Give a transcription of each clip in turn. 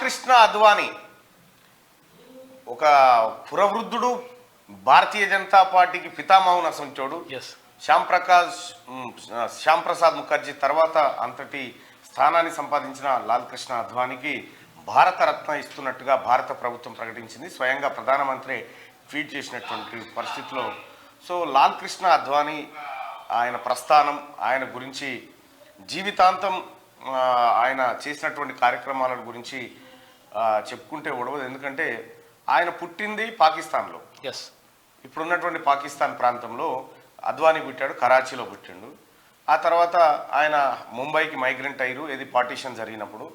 కృష్ణ అద్వానీ ఒక పురవృద్ధుడు, భారతీయ జనతా పార్టీకి పితామహుని అసంచోడు. శ్యామ్ ప్రసాద్ ముఖర్జీ తర్వాత అంతటి స్థానాన్ని సంపాదించిన లాల్ కృష్ణ అద్వానీకి భారతరత్న ఇస్తున్నట్టుగా భారత ప్రభుత్వం ప్రకటించింది. స్వయంగా ప్రధానమంత్రి ట్వీట్ చేసినటువంటి పరిస్థితిలో సో లాల్ కృష్ణ అద్వానీ ఆయన ప్రస్థానం, ఆయన గురించి జీవితాంతం ఆయన చేసినటువంటి కార్యక్రమాల గురించి చెప్పుకుంటే ఉడవదు. ఎందుకంటే ఆయన పుట్టింది పాకిస్తాన్లో, ఇప్పుడున్నటువంటి పాకిస్తాన్ ప్రాంతంలో అద్వానీ పుట్టాడు, కరాచీలో పుట్టిండు. ఆ తర్వాత ఆయన ముంబైకి మైగ్రెంట్ అయ్యారు. ఇది పార్టీషన్ జరిగినప్పుడు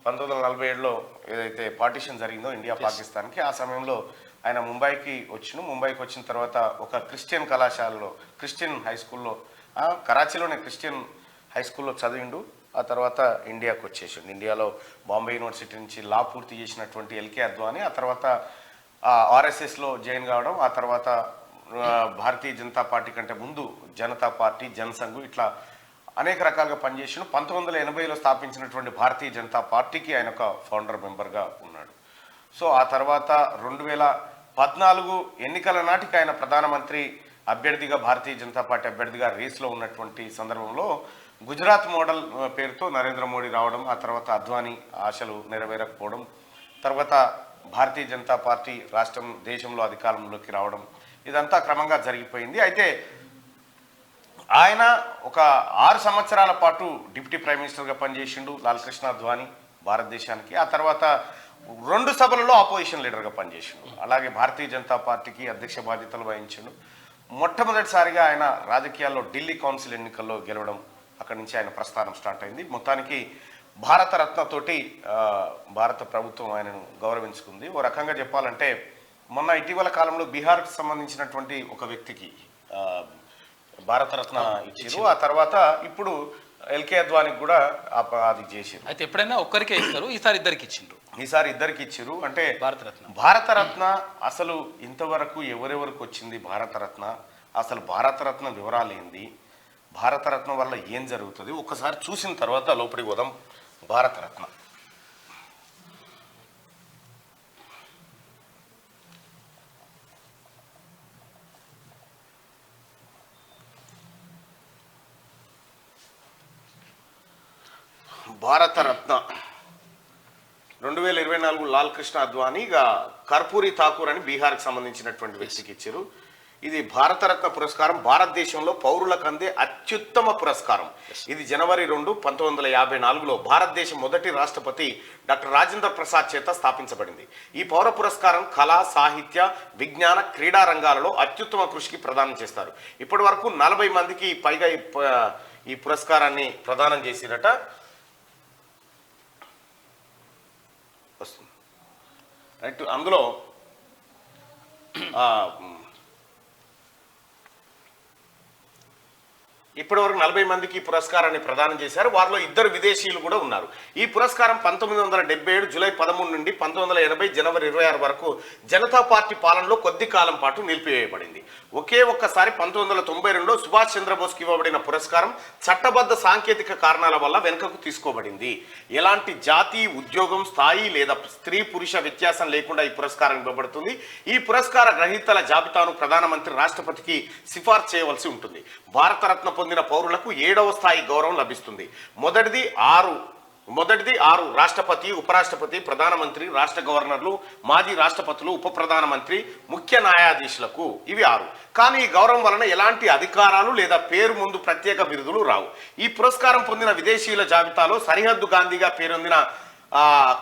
1947లో ఏదైతే పార్టీషన్ జరిగిందో ఇండియా పాకిస్తాన్కి, ఆ సమయంలో ఆయన ముంబైకి ముంబైకి వచ్చిన తర్వాత ఒక క్రిస్టియన్ కళాశాలలో, క్రిస్టియన్ హై స్కూల్లో, కరాచీలోనే క్రిస్టియన్ హై స్కూల్లో చదివిండు. ఆ తర్వాత ఇండియాకు వచ్చేసిండు. ఇండియాలో బాంబే యూనివర్సిటీ నుంచి లా పూర్తి చేసినటువంటి ఎల్కే అద్వానీ ఆ తర్వాత ఆర్ఎస్ఎస్లో జాయిన్ కావడం, ఆ తర్వాత భారతీయ జనతా పార్టీ కంటే ముందు జనతా పార్టీ, జనసంఘ్ ఇట్లా అనేక రకాలుగా పనిచేసిండు. 1980లో స్థాపించినటువంటి భారతీయ జనతా పార్టీకి ఆయన ఒక ఫౌండర్ మెంబర్గా ఉన్నాడు. సో ఆ తర్వాత 2014 ఎన్నికల నాటికి ఆయన ప్రధానమంత్రి అభ్యర్థిగా, భారతీయ జనతా పార్టీ అభ్యర్థిగా రేస్లో ఉన్నటువంటి సందర్భంలో గుజరాత్ మోడల్ పేరుతో నరేంద్ర మోడీ రావడం, ఆ తర్వాత అద్వానీ ఆశలు నెరవేరకపోవడం, తర్వాత భారతీయ జనతా పార్టీ దేశంలో అధికారంలోకి రావడం, ఇదంతా క్రమంగా జరిగిపోయింది. అయితే ఆయన ఒక 6 సంవత్సరాల పాటు డిప్యూటీ ప్రైమ్ మినిస్టర్గా పనిచేసిండు లాల్ కృష్ణ అద్వానీ భారతదేశానికి. ఆ తర్వాత 2 సభలలో ఆపోజిషన్ లీడర్గా పనిచేసిండు. అలాగే భారతీయ జనతా పార్టీకి అధ్యక్ష బాధ్యతలు వహించిండు. మొట్టమొదటిసారిగా ఆయన రాజకీయాల్లో ఢిల్లీ కౌన్సిల్ ఎన్నికల్లో గెలవడం, అక్కడి నుంచి ఆయన ప్రస్థానం స్టార్ట్ అయింది. మొత్తానికి భారతరత్నతోటి భారత ప్రభుత్వం ఆయనను గౌరవించుకుంది. ఓ రకంగా చెప్పాలంటే మొన్న ఇటీవల కాలంలో బీహార్కి సంబంధించినటువంటి ఒక వ్యక్తికి భారతరత్న ఇచ్చారు. ఆ తర్వాత ఇప్పుడు ఎల్కే అద్వానీకి కూడా అది చేసారు. అయితే ఎప్పుడైనా ఒక్కరికే ఇస్తారు, ఈసారి ఇద్దరికి ఇచ్చారు. అంటే భారతరత్న అసలు ఇంతవరకు ఎవరెవరికి వచ్చింది భారతరత్న, అసలు భారతరత్న వివరాలు ఏంది, భారతరత్న వల్ల ఏం జరుగుతుంది ఒక్కసారి చూసిన తర్వాత లోపలికి పోదాం. భారతరత్న భారతరత్న 2024 లాల్ కృష్ణ అద్వానీ కర్పూరి ఠాకూర్ అని బీహార్కి సంబంధించినటువంటి వ్యక్తికి ఇచ్చారు. ఇది భారతరత్న పురస్కారం భారతదేశంలో పౌరులకు అందే అత్యుత్తమ పురస్కారం. ఇది జనవరి 2, 1954లో భారతదేశం మొదటి రాష్ట్రపతి డాక్టర్ రాజేంద్ర ప్రసాద్ చేత స్థాపించబడింది. ఈ పౌర పురస్కారం కళ, సాహిత్య, విజ్ఞాన, క్రీడా రంగాలలో అత్యుత్తమ కృషికి ప్రదానం చేస్తారు. ఇప్పటి వరకు 40 మందికి పైగా ఈ పురస్కారాన్ని ప్రదానం చేసిరట. వస్తుంది రైట్. అందులో ఇప్పటివరకు 40 మందికి ఈ పురస్కారాన్ని ప్రదానం చేశారు. వారిలో 2 విదేశీయులు కూడా ఉన్నారు. ఈ పురస్కారం 1977 జూలై 13 నుండి 1980 జనవరి 26 వరకు జనతా పార్టీ పాలనలో కొద్ది కాలం పాటు నిలిపివేయబడింది. ఒకే ఒక్కసారి 1992లో సుభాష్ చంద్రబోస్కి ఇవ్వబడిన పురస్కారం చట్టబద్ధ సాంకేతిక కారణాల వల్ల వెనుకకు తీసుకోబడింది. ఎలాంటి జాతి, ఉద్యోగం, స్థాయి లేదా స్త్రీ పురుష వ్యత్యాసం లేకుండా ఈ పురస్కారం ఇవ్వబడుతుంది. ఈ పురస్కార గ్రహీతల జాబితాను ప్రధానమంత్రి రాష్ట్రపతికి సిఫార్సు చేయవలసి ఉంటుంది. భారతరత్న పొందిన పౌరులకు 7వ స్థాయి గౌరవం లభిస్తుంది. మొదటిది 6 రాష్ట్రపతి, ఉపరాష్ట్రపతి, ప్రధానమంత్రి, రాష్ట్ర గవర్నర్లు, మాజీ రాష్ట్రపతులు, ఉప ప్రధానమంత్రి, ముఖ్య న్యాయాధీశులకు ఇవి 6. కానీ ఈ గౌరవం వలన ఎలాంటి అధికారాలు లేదా పేరు ముందు ప్రత్యేక బిరుదులు రావు. ఈ పురస్కారం పొందిన విదేశీయుల జాబితాలో సరిహద్దు గాంధీగా పేరొందిన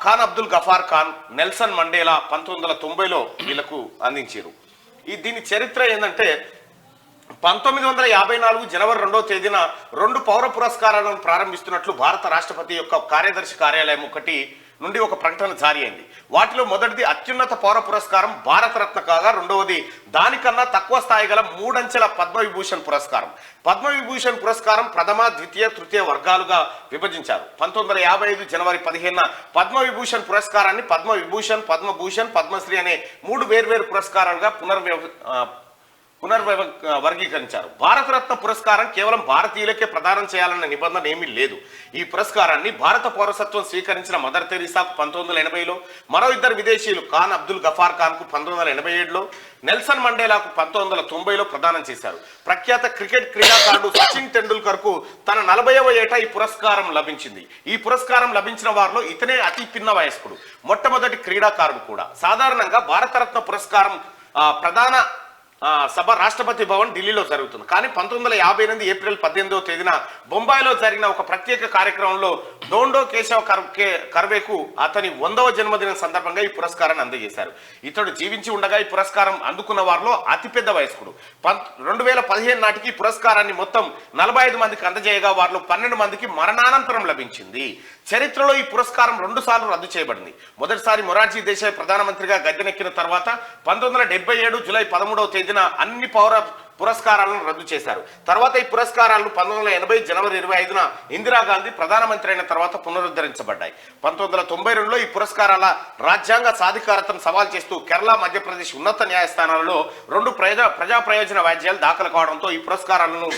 ఖాన్ అబ్దుల్ గఫార్ ఖాన్, నెల్సన్ మండేలా 1990లో వీళ్లకు అందించారు. దీని చరిత్ర ఏంటంటే 1954 జనవరి 2వ తేదీన 2 పౌర పురస్కారాలను ప్రారంభిస్తున్నట్లు భారత రాష్ట్రపతి యొక్క కార్యదర్శి కార్యాలయం నుండి ఒక ప్రకటన జారీ అయింది. వాటిలో మొదటిది అత్యున్నత పౌర పురస్కారం భారతరత్న కాగా, రెండవది దానికన్నా తక్కువ స్థాయి గల 3 అంచెల పద్మవిభూషణ్ పురస్కారం. పద్మవిభూషణ్ పురస్కారం ప్రథమ, ద్వితీయ, తృతీయ వర్గాలుగా విభజించారు. 1955 జనవరి 15న పద్మవిభూషణ్ పురస్కారాన్ని పద్మవిభూషణ్, పద్మభూషణ్, పద్మశ్రీ అనే 3 వేర్వేరు పురస్కారాలుగా వర్గీకరించారు. భారతరత్న పురస్కారం కేవలం భారతీయులకే ప్రదానం చేయాలన్న నిబంధన ఏమీ లేదు. ఈ పురస్కారాన్ని భారత పౌరసత్వం స్వీకరించిన మదర్ తెరీసాకు 1980లో, మరో ఇద్దరు విదేశీయులు ఖాన్ అబ్దుల్ గఫార్ ఖాన్ కు 1987లో, నెల్సన్ మండేలాకు 1990లో ప్రదానం చేశారు. ప్రఖ్యాత క్రికెట్ క్రీడాకారుడు సచిన్ టెండూల్కర్ కు తన 40వ ఏట ఈ పురస్కారం లభించింది. ఈ పురస్కారం లభించిన వారిలో ఇతనే అతి పిన్న వయస్కుడు, మొట్టమొదటి క్రీడాకారుడు కూడా. సాధారణంగా భారతరత్న పురస్కారం ప్రధాన సభ రాష్ట్రపతి భవన్ ఢిల్లీలో జరుగుతుంది. కానీ 1958 ఏప్రిల్ 18వ తేదీన బొంబాయిలో జరిగిన ఒక ప్రత్యేక కార్యక్రమంలో డోండో కేశవ కర్వేకు అతని 100వ జన్మదినం సందర్భంగా ఈ పురస్కారాన్ని అందజేశారు. ఇతడు జీవించి ఉండగా ఈ పురస్కారం అందుకున్న వారిలో అతిపెద్ద వయస్కుడు. 2015 నాటికి ఈ పురస్కారాన్ని మొత్తం 45 మందికి అందజేయగా వారిలో 12 మందికి మరణానంతరం లభించింది. చరిత్రలో ఈ పురస్కారం 2 సార్లు రద్దు చేయబడింది. మొదటిసారి మొరార్జీ దేశాయ్ ప్రధానమంత్రిగా గద్దెనెక్కిన తర్వాత 1977 జూలై 13వ తేదీన అన్ని పౌర పురస్కారాలను రద్దు చేశారు. తర్వాత ఈ పురస్కారాలను 1980 జనవరి 25న ఇందిరాగాంధీ ప్రధానమంత్రి అయిన తర్వాత పునరుద్ధరించబడ్డాయి. 1992లో ఈ పురస్కారాల రాజ్యాంగ సాధికారతను సవాల్ చేస్తూ కేరళ, మధ్యప్రదేశ్ ఉన్నత న్యాయస్థానాలలో 2 ప్రజా ప్రయోజన వ్యాజ్యాలు దాఖలు కావడంతో ఈ పురస్కారాలను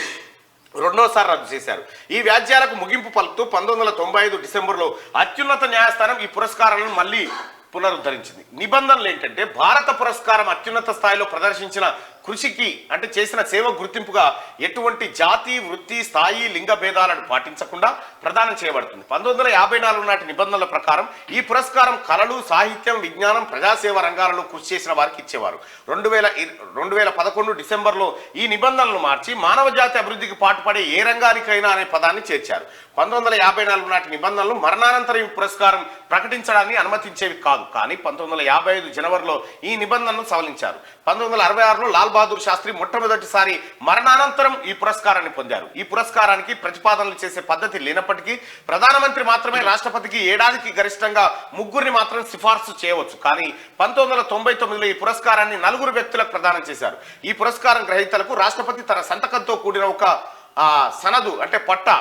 రెండోసారి రద్దు చేశారు. ఈ వ్యాజ్యాలకు ముగింపు పలుకుతూ 1995 డిసెంబర్లో అత్యున్నత న్యాయస్థానం ఈ పురస్కారాలను మళ్ళీ పునరుద్ధరించింది. నిబంధనలు ఏంటంటే భారత పురస్కారం అత్యున్నత స్థాయిలో ప్రదర్శించిన కృషికి అంటే చేసిన సేవ గుర్తింపుగా ఎటువంటి జాతి, వృత్తి, స్థాయి, లింగ భేదాలను పాటించకుండా ప్రదానం చేయబడుతుంది. 1954 నాటి నిబంధనల ప్రకారం ఈ పురస్కారం కళలు, సాహిత్యం, విజ్ఞానం, ప్రజాసేవ రంగాలలో కృషి చేసిన వారికి ఇచ్చేవారు. 2011 డిసెంబర్లో ఈ నిబంధనలు మార్చి మానవ జాతి అభివృద్ధికి పాటుపడే ఏ రంగానికైనా అనే పదాన్ని చేర్చారు. 1954 నాటి నిబంధనలు మరణానంతరం ఈ పురస్కారం ప్రకటించడాన్ని అనుమతించేవి కాదు. కానీ 1955 జనవరిలో ఈ నిబంధనను సవరించారు. 1966లో లాల్ బహదూర్ శాస్త్రి మొట్టమొదటిసారి మరణానంతరం ఈ పురస్కారాన్ని పొందారు. ఈ పురస్కారానికి ప్రతిపాదనలు చేసే పద్ధతి లేనప్పటికీ ప్రధానమంత్రి మాత్రమే రాష్ట్రపతికి ఏడాదికి గరిష్టంగా 3 మాత్రం సిఫార్సు చేయవచ్చు. కానీ 1999లో ఈ పురస్కారాన్ని 4 వ్యక్తులకు ప్రదానం చేశారు. ఈ పురస్కారం గ్రహీతలకు రాష్ట్రపతి తన సంతకంతో కూడిన ఒక సనదు అంటే పట్టా,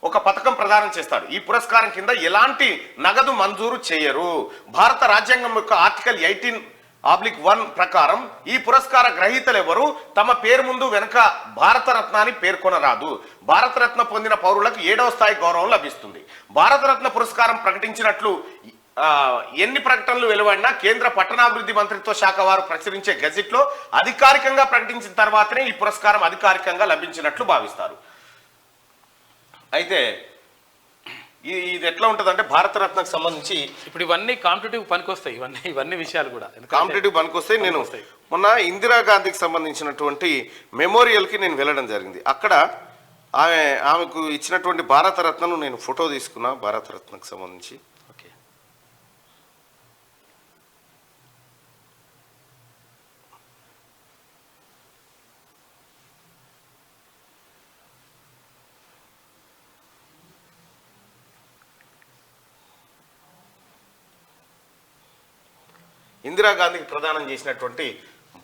ఒక పథకం ప్రదానం చేస్తాడు. ఈ పురస్కారం కింద ఎలాంటి నగదు మంజూరు చేయరు. భారత రాజ్యాంగం యొక్క ఆర్టికల్ 18(1) ప్రకారం ఈ పురస్కార గ్రహీతలు ఎవరు తమ పేరు ముందు వెనుక భారతరత్నాన్ని పేర్కొనరాదు. భారతరత్న పొందిన పౌరులకు 7వ స్థాయి గౌరవం లభిస్తుంది. భారతరత్న పురస్కారం ప్రకటించినట్లు ఎన్ని ప్రకటనలు వెలువడినా కేంద్ర పట్టణాభివృద్ధి మంత్రిత్వ శాఖ వారు ప్రచురించే గెజిట్లో అధికారికంగా ప్రకటించిన తర్వాతనే ఈ పురస్కారం అధికారికంగా లభించినట్లు భావిస్తారు. అయితే ఇది ఎట్లా ఉంటుంది అంటే భారతరత్నకు సంబంధించి ఇప్పుడు ఇవన్నీ కాంపిటేటివ్ పనికొస్తాయి. ఇవన్నీ విషయాలు కూడా కాంపిటేటివ్ పనికొస్తాయి. నేను మొన్న ఇందిరాగాంధీకి సంబంధించినటువంటి మెమోరియల్కి నేను వెళ్ళడం జరిగింది. అక్కడ ఆమెకు ఇచ్చినటువంటి భారతరత్నను నేను ఫోటో తీసుకున్నా. భారతరత్నకు సంబంధించి ఓకే, ఇందిరాగాంధీకి ప్రదానం చేసినటువంటి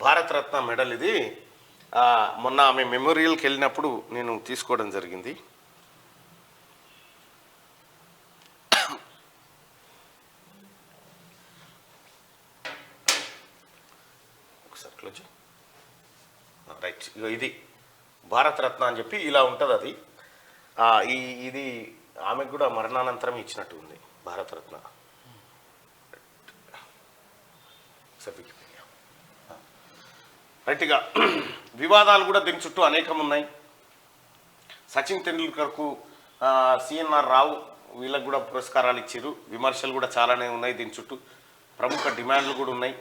భారతరత్న మెడల్ ఇది. మొన్న ఆమె మెమోరియల్కి వెళ్ళినప్పుడు నేను తీసుకోవడం జరిగింది. ఒకసారి క్లోజ్ రైట్. ఇది భారతరత్న అని చెప్పి ఇలా ఉంటుంది. అది ఇది ఆమెకు కూడా మరణానంతరం ఇచ్చినట్టు ఉంది భారతరత్న. రైట్గా వివాదాలు కూడా దీని చుట్టూ అనేకం ఉన్నాయి. సచిన్ టెండూల్కర్కు సిఎన్ఆర్ రావు వీళ్ళకు కూడా పురస్కారాలు ఇచ్చారు. విమర్శలు కూడా చాలానే ఉన్నాయి. దీని చుట్టూ ప్రముఖ డిమాండ్లు కూడా ఉన్నాయి.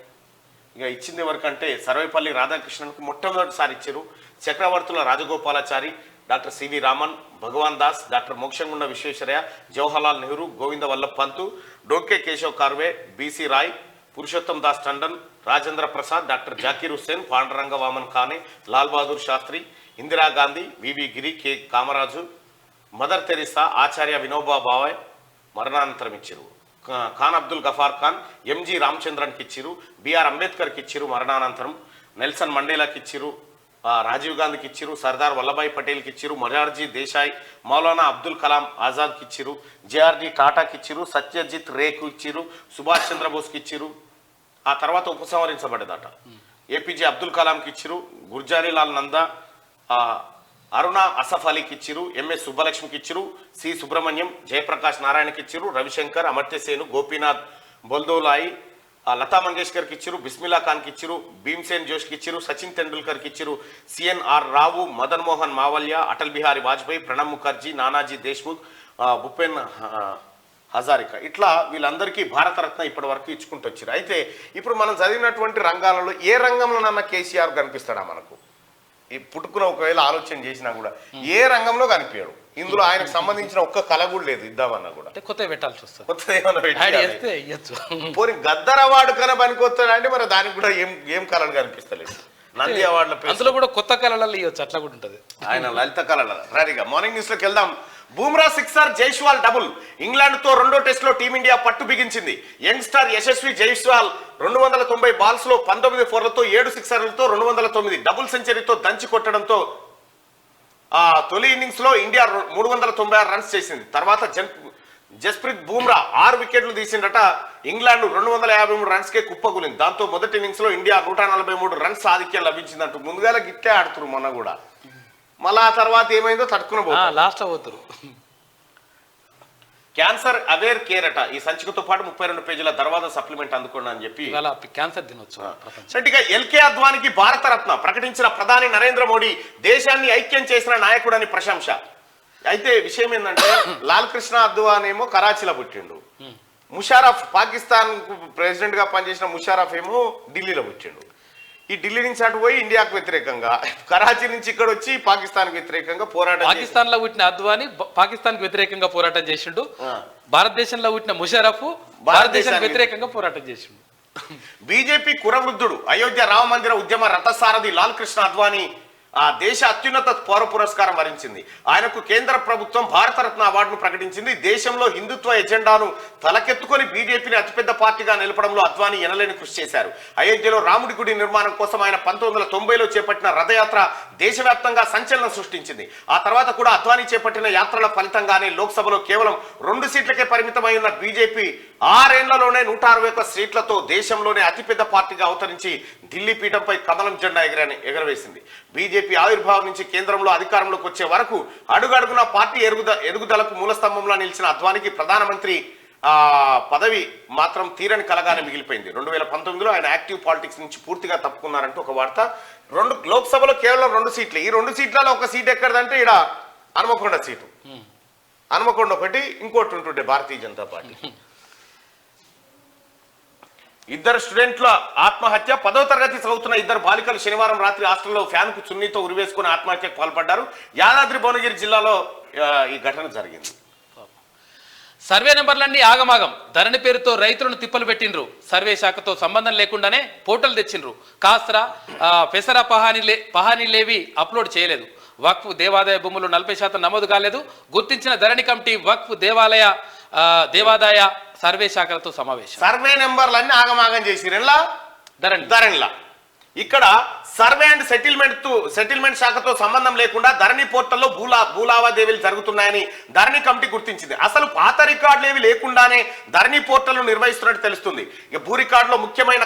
ఇక ఇచ్చింది ఎవరికంటే సర్వేపల్లి రాధాకృష్ణన్కు మొట్టమొదటిసారి ఇచ్చారు. చక్రవర్తుల Rajagopalachari, doctor CV Raman, Bhagwan Das, doctor Mokshagunda Visvesvaraya, Jawaharlal Nehru, Govind Vallabh Pant, డోకే Keshav Karve, BC Roy, Purushottam Das Tandon, Rajendra Prasad, doctor Zakir Hussain, Pandurang Vaman Kane, Lal Bahadur Shastri, Indira Gandhi, VV Giri, K Kamaraj, mother Teresa, Acharya Vinoba Bhave మరణానంతరం ఇచ్చారు. ఖాన్ అబ్దుల్ గఫార్ ఖాన్, ఎంజి రామచంద్రన్కి ఇచ్చిరు, బిఆర్ అంబేద్కర్కి ఇచ్చిరు మరణానంతరం, నెల్సన్ మండేలాకి ఇచ్చిరు, రాజీవ్ గాంధీకి ఇచ్చిరు, సర్దార్ వల్లభాయ్ పటేల్కి ఇచ్చిరు, మొరార్జీ దేశాయ్, మౌలానా అబ్దుల్ కలాం ఆజాద్కి ఇచ్చిరు, జేఆర్డి టాటాకి ఇచ్చిరు, సత్యజిత్ రేకు ఇచ్చిరు, సుభాష్ చంద్రబోస్కి ఇచ్చిరు. ఆ తర్వాత ఉపసంహరించబడ్డదట. ఏపీజే అబ్దుల్ కలాంకి ఇచ్చిరు, గుర్జారీలాల్ నందా, అరుణ అసఫ్ అలీకి ఇచ్చిరు, ఎంఎస్ సుబ్బలక్ష్మికి ఇచ్చిరు, సి సుబ్రహ్మణ్యం, జయప్రకాష్ నారాయణకి ఇచ్చిరు, రవిశంకర్, అమర్త్యసేను, గోపీనాథ్ బొల్దోలాయి, లతా మంగేష్కర్కి ఇచ్చిరు, బిస్మిల్లా ఖాన్కి ఇచ్చిరు, భీమ్సేన్ జోష్కి ఇచ్చిరు, సచిన్ తెండూల్కర్కి ఇచ్చిరు, సిఎన్ఆర్ రావు, మదన్ మోహన్ మావల్య, అటల్ బిహారీ వాజ్పేయి, ప్రణబ్ ముఖర్జీ, నానాజీ దేశ్ముఖ్, భూపెన్ హజారికా, ఇట్లా వీళ్ళందరికీ భారతరత్న ఇప్పటి వరకు ఇచ్చుకుంటూ వచ్చారు. అయితే ఇప్పుడు మనం చదివినటువంటి రంగాలలో ఏ రంగంలోనన్నా కేసీఆర్ కనిపిస్తాడా మనకు? ఈ పుట్టుకున్న ఒకవేళ ఆలోచన చేసినా కూడా ఏ రంగంలో కనిపించాడు. ఇందులో ఆయనకు సంబంధించిన ఒక్క కళ కూడా లేదు, ఇద్దామన్నా కూడా కొత్త పెట్టాల్సి వస్తుంది. కొత్త ఏమన్నా పోనీ గద్దర్ అవార్డు కన్నా పనికొస్తాడా అంటే మరి దానికి కూడా ఏం కళలు కనిపిస్తలేదు. నంది అవార్డుల అందులో కూడా కొత్త కళలలో ఇవ్వచ్చు, అట్లా కూడా ఉంటుంది ఆయన లలిత కళల. రారిగా మార్నింగ్ న్యూస్ లోకి వెళ్దాం. Bumrah sixer, Jaiswal double. England తో రెండో టెస్ట్ లో టీమిండియా పట్టు బిగించింది. Young star Yashasvi Jaiswal 290 balls లో 19 ఫోర్లతో 7 సిక్సర్లతో 209 డబుల్ సెంచరీతో దంచి కొట్టడంతో తొలి ఇన్నింగ్స్ లో ఇండియా 396 రన్స్ చేసింది. తర్వాత జస్ప్రీత్ బూమ్రా 6 వికెట్లు తీసిండట. ఇంగ్లాండ్ 253 రన్స్ కే కుప్పకూలింది. దాంతో మొదటి ఇన్నింగ్స్ లో ఇండియా 143 రన్స్ ఆధిక్యం లభించిందంటూ ముందుగా గిట్టే ఆడుతున్నారు మొన్న కూడా. మళ్ళా ఆ తర్వాత ఏమైందో తట్టుకుని లాస్ట్ అవుతారు. క్యాన్సర్ అవేర్ కేర్ అట. ఈ సంచికతో పాటు 32 పేజీల దర్వాజా సప్లిమెంట్ అందుకోండి అని చెప్పి క్యాన్సర్ దినోత్సవం. ఎల్కే అద్వానికి భారతరత్న ప్రకటించిన ప్రధాని నరేంద్ర మోడీ దేశాన్ని ఐక్యం చేసిన నాయకుడని ప్రశంస. అయితే విషయం ఏంటంటే లాల్ కృష్ణ అద్వానీ ఏమో కరాచీలో పుట్టిండు. ముషారఫ్ పాకిస్తాన్ ప్రెసిడెంట్ గా పనిచేసిన ముషారఫ్ ఏమో ఢిల్లీలో పుట్టిండు. ఈ ఢిల్లీ నుంచి అటు పోయి ఇండియాకు వ్యతిరేకంగా, కరాచీ నుంచి ఇక్కడ వచ్చి పాకిస్తాన్ కు వ్యతిరేకంగా పోరాటం. పాకిస్తాన్ లో పుట్టిన అద్వానీ పాకిస్తాన్ కు వ్యతిరేకంగా పోరాటం చేసిండు. భారతదేశంలో పుట్టిన ముషారఫ్ భారతదేశానికి వ్యతిరేకంగా పోరాటం చేసిండు. బీజేపీ కురవృద్ధుడు, అయోధ్య రామ మందిర ఉద్యమ రథసారథి లాల్ కృష్ణ అద్వానీ దేశ అత్యున్నత పౌర పురస్కారం వరించింది. ఆయనకు కేంద్ర ప్రభుత్వం భారతరత్న అవార్డును ప్రకటించింది. దేశంలో హిందుత్వ ఎజెండాను తలకెత్తుకొని బీజేపీని అతిపెద్ద పార్టీగా నిలపడంలో అద్వానీ ఎనలేని కృషి చేశారు. అయోధ్యలో రాముడి గుడి నిర్మాణం కోసం ఆయన 1990లో చేపట్టిన రథయాత్ర దేశవ్యాప్తంగా సంచలనం సృష్టించింది. ఆ తర్వాత కూడా అద్వానీ చేపట్టిన యాత్రల ఫలితంగానే లోక్సభలో కేవలం 2 సీట్లకే పరిమితమై ఉన్న బీజేపీ 6 ఏళ్లలోనే 161 సీట్లతో దేశంలోనే అతిపెద్ద పార్టీగా అవతరించి ఢిల్లీ పీఠంపై కమలం జెండా ఎగరవేసింది. బీజేపీ ఆవిర్భావం నుంచి కేంద్రంలో అధికారంలోకి వచ్చే వరకు అడుగడుగున పార్టీ ఎదుగుదలకు మూలస్తంభంలో నిలిచిన అద్వానికి ప్రధానమంత్రి పదవి మాత్రం తీరని కలగానే మిగిలిపోయింది. 2019లో ఆయన యాక్టివ్ పాలిటిక్స్ నుంచి పూర్తిగా తప్పుకున్నారంటూ ఒక వార్త. లోక్సభలో కేవలం 2 సీట్లు. ఈ 2 సీట్లలో ఒక సీట్ ఎక్కడదంటే ఇక్కడ హనుమకొండ సీటు. హనుమకొండ ఒకటి, ఇంకోటి ఉంటుండే భారతీయ జనతా పార్టీ. ఇద్దరు స్టూడెంట్ల ఆత్మహత్య. 10వ తరగతి చదువుతున్న ఇద్దరు బాలికలు శనివారం రాత్రి హాస్టల్లో ఫ్యాన్ కు చున్నీతో ఉరివేసుకుని ఆత్మహత్యకు పాల్పడ్డారు. యాదాద్రి భువనగిరి జిల్లాలో ఈ ఘటన జరిగింది. సర్వే నెంబర్లన్నీ ఆగమాగం. ధరణి పేరుతో రైతులను తిప్పలు పెట్టిండ్రు. సర్వే శాఖతో సంబంధం లేకుండానే పోర్టల్ తెచ్చిండ్రు. కాస్రా పెసరా పహానీలేవి అప్లోడ్ చేయలేదు. వక్ఫ్ దేవాదాయ భూములు 40% నమోదు కాలేదు. గుర్తించిన ధరణి కమిటీ వక్ఫ్ దేవాదాయ సర్వే శాఖలతో సమావేశం. సర్వే నెంబర్లన్నీ ఆగమాగం చేసిరెల్లా ధరణిలా. ఇక్కడ సర్వే అండ్ సెటిల్మెంట్ శాఖతో సంబంధం లేకుండా ధరణి పోర్టల్లో భూలావాదేవీలు జరుగుతున్నాయని ధరణి కమిటీ గుర్తించింది. అసలు పాత రికార్డులు ఏవి లేకుండానే ధరణి పోర్టల్ నిర్వహిస్తున్నట్టు తెలుస్తుంది. ఇక భూ రికార్డులో ముఖ్యమైన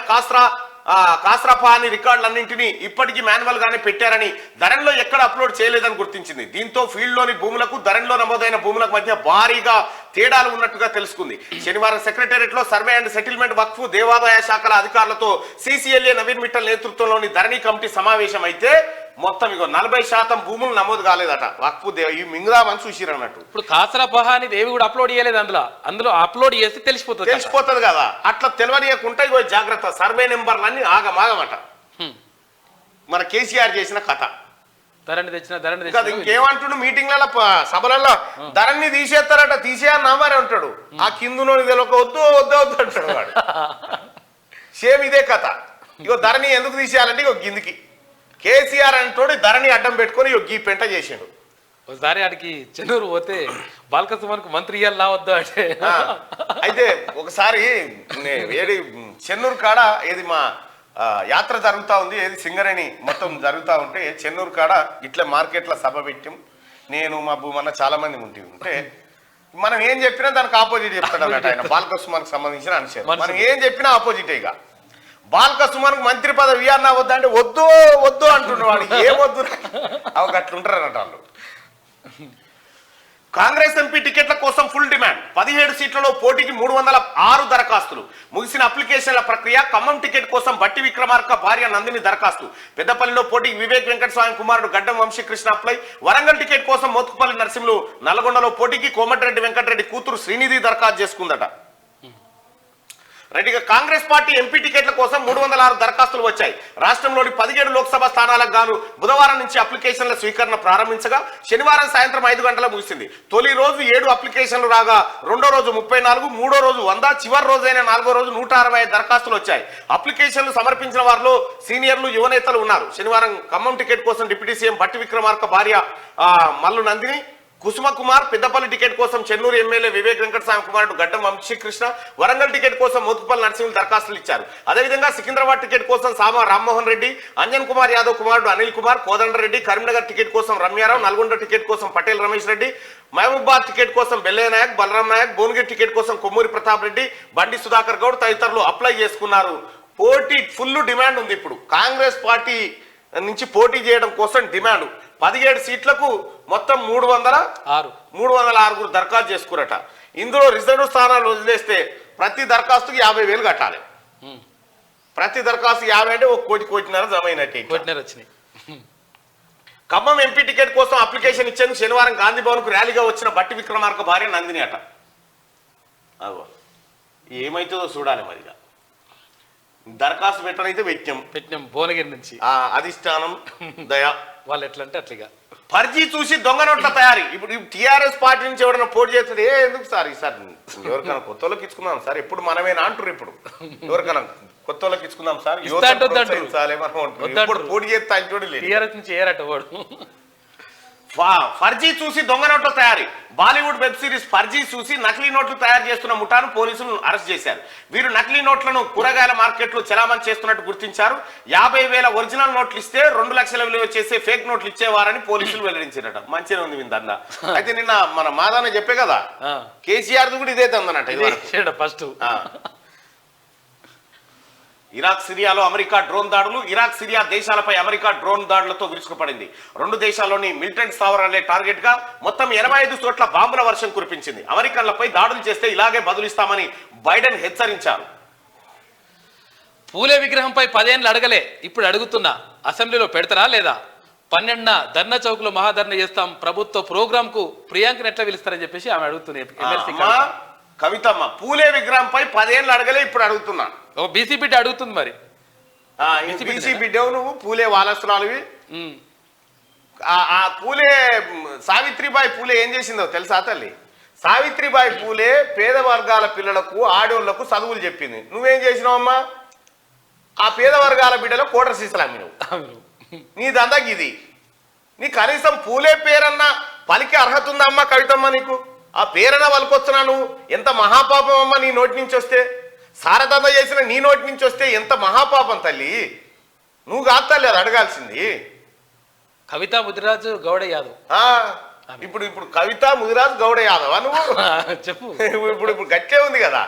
కాస్రాపాని రికార్డులన్నింటినీ ఇప్పటికీ మాన్యువల్ గానే పెట్టారని, ధరణిలో ఎక్కడ అప్లోడ్ చేయలేదని గుర్తించింది. దీంతో ఫీల్డ్ లోని భూములకు ధరణిలో నమోదైన భూములకు మధ్య భారీగా తేడాలు ఉన్నట్టుగా తెలుసుకుంది. శనివారం సెక్రటేరియట్ లో సర్వే అండ్ సెటిల్మెంట్ వక్ఫ్ దేవాదాయ శాఖల అధికారులతో సిసిఎల్ఏ నవీన్ మిట్టల్ నేతృత్వంలోని ధరణి కమిటీ సమావేశం అయితే మొత్తం 40% భూములు నమోదు కాలేదట. వక్ఫ్ ఈ మింగుదామని చూసిరు అన్నట్టు. ఇప్పుడు కాసరా పహాని ఏవి కూడా అప్లోడ్ చేయలేదు. అందులో అప్లోడ్ చేస్తే తెలిసిపోతుంది కదా. అట్లా తెలియకుండా ఇగో జాగ్రత్త, సర్వే నెంబర్లన్నీ ఆగమాగమట. మన కేసీఆర్ చేసిన కథ. ధరణి తెచ్చిన ఇంకేమంటుడు మీటింగ్లలో సభలలో ధరణి తీసేస్తారట. తీసేయన్నా మరి ఉంటాడు. ఆ కిందులోని తెలియక వద్దు అంటాడు వాడు. సేమ్ ఇదే కథ. ఇగో ధరణి ఎందుకు తీసేయాలంటే ఇగో కిందికి కేసీఆర్ అంటోడు ధరణి అడ్డం పెట్టుకుని ఈ పెంట చేసిండు. ఒకసారి ఆడికి చెన్నూరు పోతే బాలకృష్ణకు మంత్రి ఇయ్యాలి వద్దు అంటే అయితే ఒకసారి ఏది చెన్నూరు కాడ ఏది మా యాత్ర జరుగుతూ ఉంది, ఏది సింగరేణి మొత్తం జరుగుతూ ఉంటే చెన్నూరు కాడ ఇట్లా మార్కెట్లో సభ పెట్టాం. నేను మా భూమన్న చాలా మంది ఉంటే మనం ఏం చెప్పినా దానికి ఆపోజిట్ చెప్తాడు అన్నట్టు ఆయన. బాలకృష్ణకు సంబంధించిన అనుషేధం మనం ఏం చెప్పినా ఆపోజిట్. ఇక బాల్క సుమన్ మంత్రి పదవి ఇవ్వన్నా వద్దంటే వద్దు వద్దు అంటున్నవాడు ఏమొద్దు అవి అట్లుంటారన్నట వాళ్ళు. కాంగ్రెస్ ఎంపీ టికెట్ల కోసం ఫుల్ డిమాండ్. 17 సీట్లలో పోటీకి 306 దరఖాస్తులు. ముగిసిన అప్లికేషన్ల ప్రక్రియ. ఖమ్మం టికెట్ కోసం బట్టి విక్రమార్క భార్య నందిని దరఖాస్తు. పెద్దపల్లిలో పోటీకి వివేక్ వెంకటస్వామి కుమారుడు గడ్డం వంశీకృష్ణ అప్లై. వరంగల్ టికెట్ కోసం మోత్కుపల్లి నరసింహులు. నల్గొండలో పోటీకి కోమటిరెడ్డి వెంకటరెడ్డి కూతురు శ్రీనిధి దరఖాస్తు చేసుకుందట. రెడ్డిగా కాంగ్రెస్ పార్టీ ఎంపీ టికెట్ల కోసం 306 దరఖాస్తులు వచ్చాయి. రాష్ట్రంలోని 17 లోక్సభ స్థానాలకు గాను బుధవారం నుంచి అప్లికేషన్ల స్వీకరణ ప్రారంభించగా శనివారం సాయంత్రం 5 గంటల ముగిసింది. తొలి రోజు 7 అప్లికేషన్లు రాగా రెండో రోజు 34, మూడో రోజు 100, చివరి రోజైన 4వ రోజు 165 దరఖాస్తులు వచ్చాయి. అప్లికేషన్లు సమర్పించిన వారిలో సీనియర్లు, యువనేతలు ఉన్నారు. శనివారం ఖమ్మం టికెట్ కోసం డిప్యూటీ సీఎం బట్టి విక్రమార్క భార్య మల్లు నందిని, కుసుమ కుమార్, పెద్దపల్లి టికెట్ కోసం చెన్నూరు ఎమ్మెల్యే వివేక్ వెంకటస్వామి కుమారుడు గడ్డం వంశీకృష్ణ, వరంగల్ టికెట్ కోసం మోత్కుపల్లి నరసింహులు దరఖాస్తులు ఇచ్చారు. అదేవిధంగా సికింద్రాబాద్ టికెట్ కోసం సామా రామ్మోహన్ రెడ్డి, అంజన్ కుమార్ యాదవ్ కుమారుడు అనిల్ కుమార్, కోదండరెడ్డి, కరీంనగర్ టికెట్ కోసం రమ్యారావు, నల్గొండ టికెట్ కోసం పటేల్ రమేష్ రెడ్డి, మహబూబాద్ టికెట్ కోసం బెల్లయ్య నాయక్, బలరాం నాయక్, భువనగిరి టికెట్ కోసం కొమ్మూరి ప్రతాప్ రెడ్డి, బండి సుధాకర్ గౌడ్ తదితరులు అప్లై చేసుకున్నారు. పోటీ ఫుల్ డిమాండ్ ఉంది. ఇప్పుడు కాంగ్రెస్ పార్టీ నుంచి పోటీ చేయడం కోసం డిమాండ్. 17 సీట్లకు మొత్తం 306 దరఖాస్తు చేసుకురట. ఇందులో రిజర్వ్ స్థానాలు వదిలేస్తే ప్రతి దరఖాస్తుకి 50,000 కట్టాలి. ప్రతి దరఖాస్తు 50 అంటే 1,00,00,000 జమ అయినట్టు. ఖమ్మం ఎంపీ టికెట్ కోసం అప్లికేషన్ ఇచ్చేందుకు శనివారం గాంధీ భవన్ కు ర్యాలీగా వచ్చిన బట్టి విక్రమార్క భార్య నందిని అట. అగో ఏమైతుందో చూడాలి మరిగా. దరఖాస్తు పెట్టనైతే పెట్టినాం భువనగిరి నుంచి అధిష్టానం దయా వాళ్ళు ఎట్లా అంటే అట్లా. ఫర్జీ చూసి దొంగ నోట్ల తయారీ. ఇప్పుడు టీఆర్ఎస్ పార్టీ నుంచి ఎవరైనా పోటీ చేస్తుంది, ఎందుకు సార్ ఈసారి ఎవరికైనా కొత్త వాళ్ళకి ఇచ్చుకుందాం సార్, ఎప్పుడు మనమేనా అంటారు. ఇప్పుడు ఎవరికైనా కొత్త వాళ్ళకి ఇచ్చుకుందాం సార్, పోటీ చేస్తే ఫర్జీ చూసి దొంగ నోట్ల తయారీ. బాలీవుడ్ వెబ్ సిరీస్ ఫర్జీ చూసి నకిలీ నోట్లు తయారు చేస్తున్న ముఠాను పోలీసులు అరెస్ట్ చేశారు. వీరు నకిలీ నోట్లను కూరగాయల మార్కెట్లో చలామణి చేస్తున్నట్టు గుర్తించారు. 50,000 ఒరిజినల్ నోట్లు ఇస్తే 2 లక్షల విలువ చేసే ఫేక్ నోట్లు ఇచ్చేవారని పోలీసులు వెల్లడించారట. మంచిగా ఉంది విందన్న. అయితే నిన్న మన మాదాన చెప్పే కదా, కేసీఆర్ కూడా ఇదే తందనట ఫస్ట్. ఇరాక్ సిరియాలో అమెరికా డ్రోన్ దాడులు. ఇరాక్ సిరియా దేశాలపై అమెరికా డ్రోన్ దాడులతో విరుచుకుపడింది. 2 దేశాల్లోని మిలిటెంట్ స్థావరాలే టార్గెట్ గా మొత్తం 85 చోట్ల బాంబుల వర్షం కురిపించింది. అమెరికన్లపై దాడులు చేస్తే ఇలాగే బదులిస్తామని బైడెన్ హెచ్చరించారు. పూలే విగ్రహంపై 10 ఏళ్ళు అడగలే, ఇప్పుడు అడుగుతున్నా. అసెంబ్లీలో పెడతారా లేదా? 12న ధర్నా చౌక్ లో మహాధర్నా చేస్తాం. ప్రభుత్వ ప్రోగ్రామ్ కు ప్రియాంకను ఎట్లా పిలుస్తారని చెప్పేసి ఆమె అడుగుతుంది. కవితమ్మ పూలే విగ్రహంపై 10 ఏళ్ళు అడగలే, ఇప్పుడు అడుగుతున్నా. బీసీ బిడ్డ అడుగుతుంది మరి. బీసీ బిడ్డవు నువ్వు, పూలే వాలస్రాలువి. ఆ పూలే సావిత్రిబాయి పూలే ఏం చేసిందో తెలుసా తల్లి? సావిత్రిబాయి పూలే పేద వర్గాల పిల్లలకు, ఆడోళ్లకు చదువులు చెప్పింది. నువ్వేం చేసినావమ్మా? ఆ పేద వర్గాల బిడ్డలో కోటర్ సీసలు అమ్మినవు. నీ దందాకి ఇది. నీ కనీసం పూలే పేరన్నా పలికి అర్హత ఉందమ్మా కవితమ్మ నీకు? ఆ పేరన్నా పలికొస్తున్నా నువ్వు? ఎంత మహాపాపం అమ్మా నీ నోటి నుంచి వస్తే. సారదంద చేసిన నీ నోటి నుంచి వస్తే ఎంత మహాపాపం తల్లి. నువ్వు కాదు తల్లి అది అడగాల్సింది. కవిత ముదిరాజు గౌడ యాదవ్. ఇప్పుడు కవిత ముదిరాజు గౌడ యాదవ్ నువ్వు చెప్పు. ఇప్పుడు గట్టే ఉంది కదా.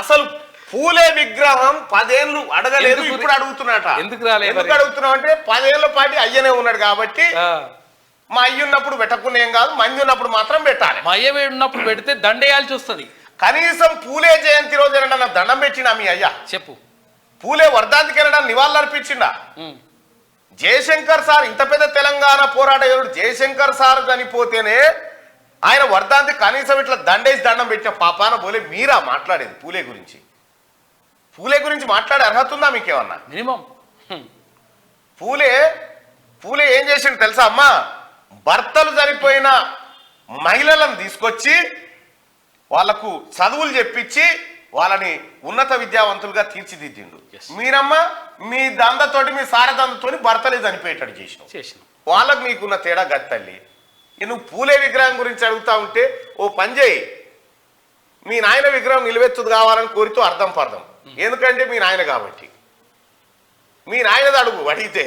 అసలు పూలే విగ్రహం 10 ఏళ్ళు అడగలేదు, ఇప్పుడు అడుగుతున్నట. ఎందుకు అడుగుతున్నావు అంటే 10 ఏళ్ల పాటు అయ్యనే ఉన్నాడు కాబట్టి. మా అయ్య ఉన్నప్పుడు పెట్టకుండా ఏం కాదు, మంది ఉన్నప్పుడు మాత్రం పెట్టాలి. మా అయ్య ఉన్నప్పుడు పెడితే దండేయాల్సి వస్తుంది. కనీసం పూలే జయంతి రోజు నా దండం పెట్టినా మీ అయ్యా? చెప్పు. పూలే వర్ధాంతికి వెళ్ళడానికి నివాళులు అర్పించిండా? జయశంకర్ సార్, ఇంత పెద్ద తెలంగాణ పోరాట యోధుడు జయశంకర్ సార్ చనిపోతేనే ఆయన వర్ధాంతి కనీసం ఇట్లా దండేసి దండం పెట్టిన పాపాన పోలే. మీరా మాట్లాడేది పూలే గురించి? పూలే గురించి మాట్లాడే అర్హత ఉందా మీకేమన్నా? మినిమం. పూలే ఏం చేసిండు తెలుసా అమ్మా? భర్తలు చనిపోయిన మహిళలను తీసుకొచ్చి వాళ్లకు చదువులు చెప్పించి వాళ్ళని ఉన్నత విద్యావంతులుగా తీర్చిదిద్దిండు. మీరమ్మా మీ దందతోటి, మీ సారదందతోటి భర్తలే చనిపోయేటట్టు చేసిన వాళ్ళకు మీకున్న తేడా గత్తల్లి. నువ్వు పూలే విగ్రహం గురించి అడుగుతా ఉంటే ఓ పని చేయి, మీ నాయన విగ్రహం నిలవెత్తుది కావాలని కోరితో అర్థం పర్థం. ఎందుకంటే మీ నాయన కాబట్టి. మీ నాయనది అడుగు అడిగితే.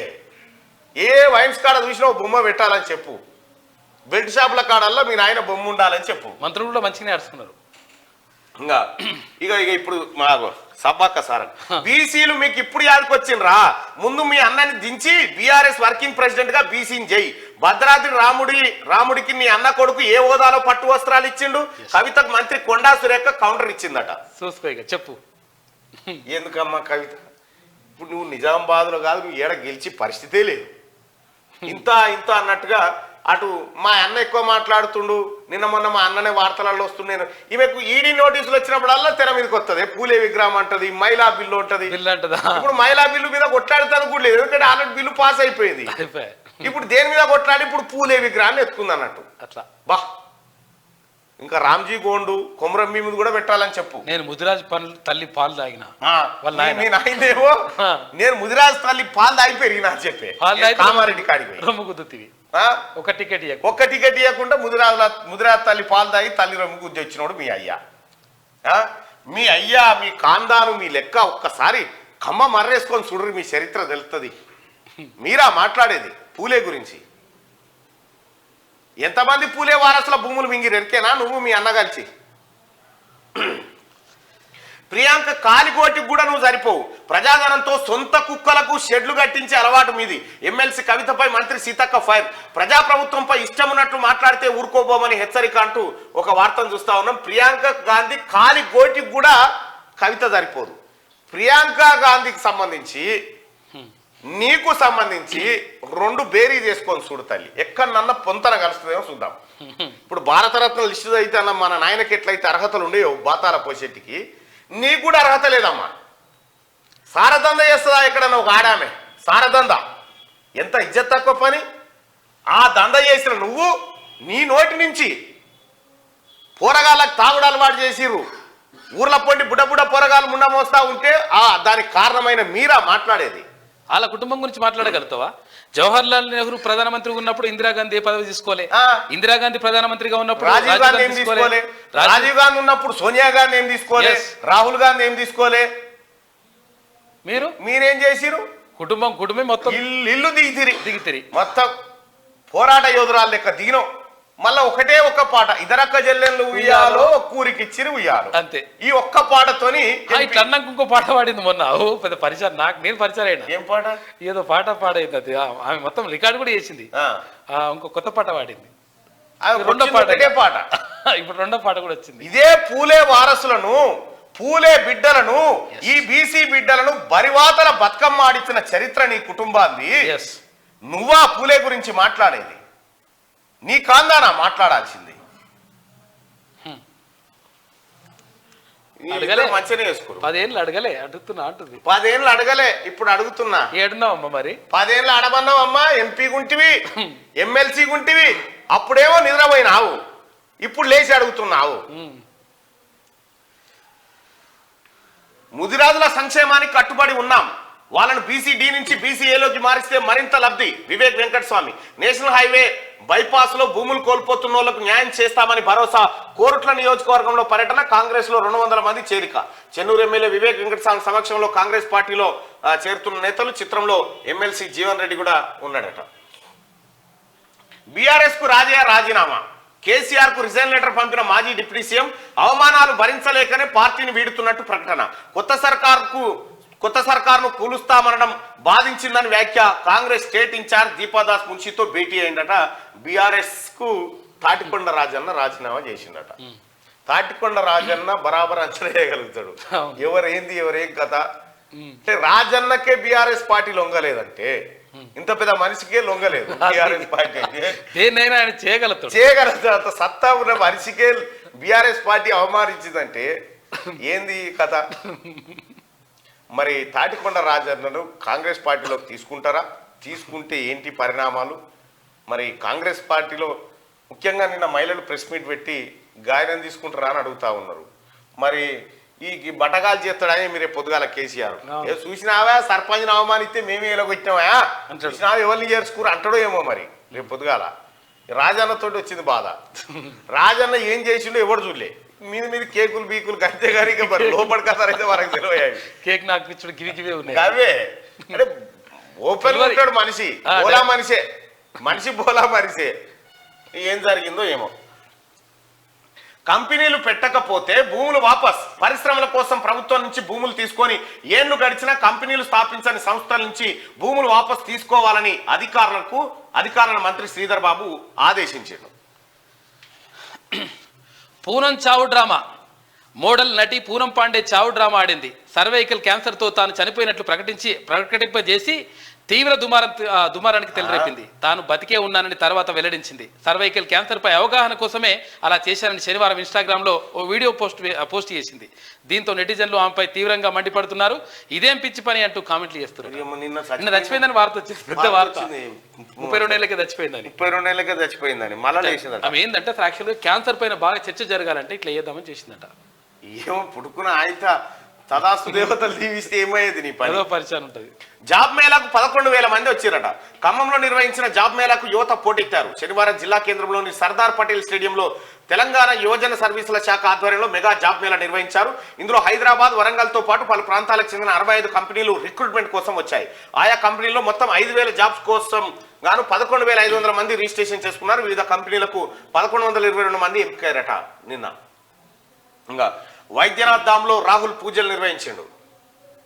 ఏ వైన్స్ కాడ చూసినా బొమ్మ పెట్టాలని చెప్పు. బెల్ట్ షాపుల కాడల్లో మీ నాయన బొమ్మ ఉండాలని చెప్పు. మంత్రులు కూడా మంచిగానే అడుస్తున్నారు. ఇంకా ఇక ఇక ఇప్పుడు మాకు సబ్బాక సార్ బీసీలు మీకు ఇప్పుడు యాదకొచ్చిండ్రా? ముందు మీ అన్నని దించి బీఆర్ఎస్ వర్కింగ్ ప్రెసిడెంట్ గా బీసీని చేయి. భద్రాద్రి రాముడికి నీ అన్న కొడుకు ఏ హోదాలో పట్టు వస్త్రాలు ఇచ్చిండు? కవితకు మంత్రి కొండా సురేఖ కౌంటర్ ఇచ్చిందట. చూసుకో ఇక చెప్పు. ఎందుకమ్మా కవిత? ఇప్పుడు నువ్వు నిజామాబాద్లో కాదు, నువ్వు ఏడ గెలిచి పరిస్థితే లేదు. ఇంత అన్నట్టుగా అటు మా అన్న ఎక్కువ మాట్లాడుతుండు. నిన్న మొన్న మా అన్ననే వార్తలలో వస్తున్నాను. ఈమెకు ఈడీ నోటీసులు వచ్చినప్పుడల్లా తెర మీదకి వస్తుంది. పూలే విగ్రహం అంటది, మహిళా బిల్లు ఉంటది. ఇప్పుడు మహిళా బిల్లు మీద కొట్లాడుతాను కూడా లేదు, ఎందుకంటే ఆల్రెడీ బిల్లు పాస్ అయిపోయింది. ఇప్పుడు దేని మీద కొట్లాడి ఇప్పుడు పూలే విగ్రహాన్ని ఎత్తుకుంది అన్నట్టు. అట్లా బా ఇంకా రామ్జీ గోండు కొమరం మీద కూడా పెట్టాలని చెప్పు. నేను ముదిరాజ్ తల్లి పాలు తాగిన నాయనేమో నేను ముదిరాజ్ తల్లి పాలు తాగి పెరిగినా చెప్పే కామారెడ్డి కాడికి రొమ్ము కుదురుతుంది. ఒక టికెట్ ఇవ్వకుండా ముదిరాజ్ తల్లి పాలు తాగి తల్లి రొమ్ము గుద్ది వచ్చినోడు మీ అయ్యా. మీ అయ్యా మీ కాందాను మీ లెక్క ఒక్కసారి కమ్మ మర్రేసుకొని చూడరు, మీ చరిత్ర తెలుస్తుంది. మీరా మాట్లాడేది పూలే గురించి? ఎంతమంది పూలే వారసుల భూములు మింగిరు ఎరికేనా నువ్వు మీ అన్న కలిసి? ప్రియాంక కాలికోటికి కూడా నువ్వు సరిపోవు. ప్రజాధనంతో సొంత కుక్కలకు షెడ్లు కట్టించే అలవాటు మీది. ఎమ్మెల్సీ కవితపై మంత్రి సీతక్క ఫైర్. ప్రజాప్రభుత్వంపై ఇష్టం ఉన్నట్టు మాట్లాడితే ఊరుకోబోమని హెచ్చరిక అంటూ ఒక వార్తను చూస్తా ఉన్నాం. ప్రియాంక గాంధీ కాలికోటికి కూడా కవిత సరిపోదు. ప్రియాంక గాంధీకి సంబంధించి నీకు సంబంధించి రెండు బేరీ చేసుకొని చూడు తల్లి, ఎక్కడన్నా పొంతన కలుస్తుందేమో చూద్దాం. ఇప్పుడు భారతరత్న లిస్టు అయితే అన్న మన నాయనకి ఎట్లయితే అర్హతలు ఉండేవో బాతాల పోషెట్టికి, నీకు కూడా అర్హత లేదమ్మా. సారదంద చేస్తుందా ఎక్కడన్నా ఒక ఆడామే? సారదంద ఎంత ఇజ్జత్ తక్కువ పని. ఆ దంద చేసిన నువ్వు నీ నోటి నుంచి పోరగాళ్ళకి తాగుడు అలవాటు చేసిర్రు. ఊర్ల పొండి బుడ్డ పోరగాళ్ళు ముండ మోస్తా ఉంటే దానికి కారణమైన మీరా మాట్లాడేది. వాళ్ళ కుటుంబం గురించి మాట్లాడగలుగుతావా? జవహర్ లాల్ నెహ్రూ ప్రధానమంత్రి ఉన్నప్పుడు ఇందిరాగాంధీ పదవి తీసుకోలే. ఇందిరాగాంధీ ప్రధానమంత్రిగా ఉన్నప్పుడు రాజీవ్ గాంధీ ఏం తీసుకోలే. రాజీవ్ గాంధీ ఉన్నప్పుడు సోనియా గాంధీ ఏం తీసుకోలే. రాహుల్ గాంధీ ఏం తీసుకోలే. మీరేం చేసిరు? కుటుంబం మొత్తం ఇల్లు దిగితిరి మొత్తం పోరాట యోధురాలు లెక్క దిగినాం. మళ్ళా ఒక్క పాట ఇదరక్క జల్లెళ్ళు ఉయ్యాలో కూరికి ఇచ్చిరి ఉయ్యాలో, అంతే. ఈ ఒక్క పాటతోని ఇట్లా అన్నాక ఇంకో పాట పాడింది మొన్న. పెద్ద పరిచయం నేను పరిచయం అయినా. ఏం పాట? ఏదో పాట పాడైంది అది. ఆమె మొత్తం రికార్డు కూడా చేసింది. ఇంకో కొత్త పాట పాడింది. రెండో పాట ఇప్పుడు రెండో పాట కూడా వచ్చింది. ఇదే పూలే వారసులను, పూలే బిడ్డలను, ఈ బీసీ బిడ్డలను బరివాతల బతుకమ్మ ఆడించిన చరిత్ర నీ కుటుంబాన్ని. నువ్వా పూలే గురించి మాట్లాడేది? నీ కాందానా మాట్లాడాల్సింది? మంచిగానే వేసుకోరు. 10 ఏళ్ళు అడగలే అడుగుతున్నా అంటుంది. 10 ఏళ్ళు అడగలే, ఇప్పుడు అడుగుతున్నా. ఏడున్నావమ్మా మరి? 10 ఏళ్ళు అడమన్నావమ్మా. MP గుంటివి, MLC గుంటివి. అప్పుడేమో నిద్రపోయినావు, ఇప్పుడు లేచి అడుగుతున్నావు. ముదిరాజుల సంక్షేమానికి కట్టుబడి ఉన్నాం. వాళ్ళను బీసీ-డి నుంచి బీసీ-ఏలోకి మారిస్తే మరింత లబ్ధి. Vivek Venkataswamy. National highway bypass లో భూములు కోల్పోతున్న వాళ్ళకు న్యాయం చేస్తామని భరోసా. కోరుట్ల నియోజకవర్గంలో పర్యటన. కాంగ్రెస్ లో 200 మంది చేరిక. చెన్నూరు ఎమ్మెల్యే వివేక్ వెంకటస్వామి సమక్షంలో కాంగ్రెస్ పార్టీలో చేరుతున్న నేతలు. చిత్రంలో ఎమ్మెల్సీ జీవన్ రెడ్డి కూడా ఉన్నాడట. బీఆర్ఎస్ కు రాజీనామా. కేసీఆర్ కు రిజైన్ లెటర్ పంపిన మాజీ డిప్యూటీ సీఎం. అవమానాలు భరించలేకనే పార్టీని వీడుతున్నట్టు ప్రకటన. కొత్త సర్కారును కూలుస్తామనడం బాధించిందని వ్యాఖ్య. కాంగ్రెస్ స్టేట్ ఇన్ఛార్జ్ దీపాదాస్ మున్షితో భేటీ అయిందట. బీఆర్ఎస్ కు తాటికొండ రాజన్న రాజీనామా చేసిందట. తాటికొండ రాజన్న బరాబర్ అంచనా వేయగలుగుతాడు ఎవరేం కథ. అంటే రాజన్నకే బీఆర్ఎస్ పార్టీ లొంగలేదంటే ఇంత పెద్ద మనిషికే లొంగలేదు బీఆర్ఎస్ పార్టీ. ఆయన చేయగలుగుతాడు. అంత సత్తా ఉన్న మనిషికే బీఆర్ఎస్ పార్టీ అవమానించిందంటే ఏంది కథ? మరి తాటికొండ రాజన్నను కాంగ్రెస్ పార్టీలోకి తీసుకుంటారా? తీసుకుంటే ఏంటి పరిణామాలు? మరి కాంగ్రెస్ పార్టీలో ముఖ్యంగా నిన్న మహిళలు ప్రెస్ మీట్ పెట్టి గాయనం తీసుకుంటారా అని అడుగుతా ఉన్నారు. మరి ఈ బటగాలు చేస్తాడని మీరే పొద్దుగాల కేసీఆర్ చూసినావా? సర్పంచ్ని అవమానిస్తే మేమే ఎలాగొచ్చినావా? చూసినావా? ఎవరిని చేర్చుకురు అంటాడో ఏమో. మరి రేపు పొద్దుగాల రాజన్నతోటి వచ్చింది బాధ. రాజన్న ఏం చేసిండో ఎవరు చూడలే. మీద కేకులు బీకులు కంటే కానీ మరి లోపడికైతే వరకు తెలియదు. కేక్ నాకు ఇచ్చుడు గివి ఉన్నాయి అవే. అంటే ఓపెన్ ఉంటాడు మనిషి, బోలా మనిషే. ఏం జరిగిందో ఏమో. కంపెనీలు పెట్టకపోతే భూములు వాపస్, పరిశ్రమల కోసం ప్రభుత్వం నుంచి భూములు తీసుకొని ఏళ్లు గడిచినా కంపెనీలు స్థాపించని సంస్థల నుంచి భూములు వాపస్ తీసుకోవాలని అధికారుల మంత్రి శ్రీధర్ బాబు ఆదేశించారు. పూనం చావు డ్రామా. మోడల్ నటి పూనం పాండే చావు డ్రామా ఆడింది. సర్వైకల్ క్యాన్సర్తో తాను చనిపోయినట్లు ప్రకటింపజేసి తీవ్ర దుమారానికి తెలరేపింది. తాను బతికే ఉన్నానని తర్వాత వెల్లడించింది. సర్వైకల్ క్యాన్సర్ పై అవగాహన కోసమే అలా చేశానని శనివారం ఇన్స్టాగ్రామ్ లో ఓ వీడియో పోస్ట్ చేసింది. దీంతో నెటిజన్లు ఆమెపై తీవ్రంగా మండిపడుతున్నారు. ఇదేం పిచ్చి పని అంటూ కామెంట్లు చేస్తున్నారు. నిన్న చచ్చిపోయిందని వార్త వచ్చింది, పెద్ద వార్త. 32 ఏళ్ళకే చచ్చిపోయిందని మళ్ళీ ఆమె ఏంటంటే యాక్చువల్గా క్యాన్సర్ పైన బాగా చర్చ జరగాలంటే ఇట్లా చేద్దామని చేసిందట. ఏమో పుడుకున్న ఆయన తదాస్తు దేవతలు దీవిస్తే ఏమయ్యేది నీ పని. పరిచయం ఉంటుంది. జాబ్ మేళాకు 11,000 మంది వచ్చారట. ఖమ్మంలో నిర్వహించిన జాబ్ మేళాకు యువత పోటెత్తారు. శనివారం జిల్లా కేంద్రంలోని సర్దార్ పటేల్ స్టేడియంలో తెలంగాణ యువజన సర్వీసుల శాఖ ఆధ్వర్యంలో మెగా జాబ్ మేళా నిర్వహించారు. ఇందులో హైదరాబాద్, వరంగల్తో పాటు పలు ప్రాంతాలకు చెందిన 65 కంపెనీలు రిక్రూట్మెంట్ కోసం వచ్చాయి. ఆయా కంపెనీల్లో మొత్తం 5,000 జాబ్స్ కోసం గాను 11,500 మంది రిజిస్ట్రేషన్ చేసుకున్నారు. వివిధ కంపెనీలకు 1122 మంది ఎంపికయ్యారట. నిన్న ఇంకా వైద్యనాథ్ ధామ్లో రాహుల్ పూజలు నిర్వహించాడు.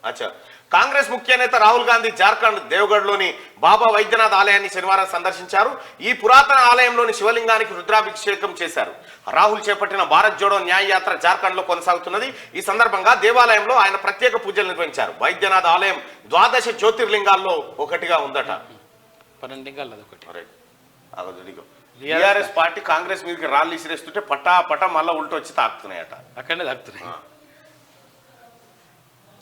అచ్చా, కాంగ్రెస్ ముఖ్య నేత రాహుల్ గాంధీ జార్ఖండ్ దేవగఢ్లోని బాబా వైద్యనాథ్ ఆలయాన్ని శనివారం సందర్శించారు. ఈ పురాతన ఆలయంలోని శివలింగానికి రుద్రాభిషేకం చేశారు. రాహుల్ చేపట్టిన భారత్ జోడో న్యాయ యాత్ర జార్ఖండ్ లో కొనసాగుతున్నది. ఈ సందర్భంగా దేవాలయంలో ఆయన ప్రత్యేక పూజలు నిర్వహించారు. వైద్యనాథ్ ఆలయం 12 జ్యోతిర్లింగాల్లో ఒకటిగా ఉందట. 12 లింగాలు అదొకటి. టీఆర్ఎస్ పార్టీ కాంగ్రెస్ మీదకి రాళ్ళు ఇసిరేస్తుంటే పటా మళ్ళా ఉల్టో వచ్చి తాకుతున్నాయట. అక్కడనే తాకుతున్నాయి.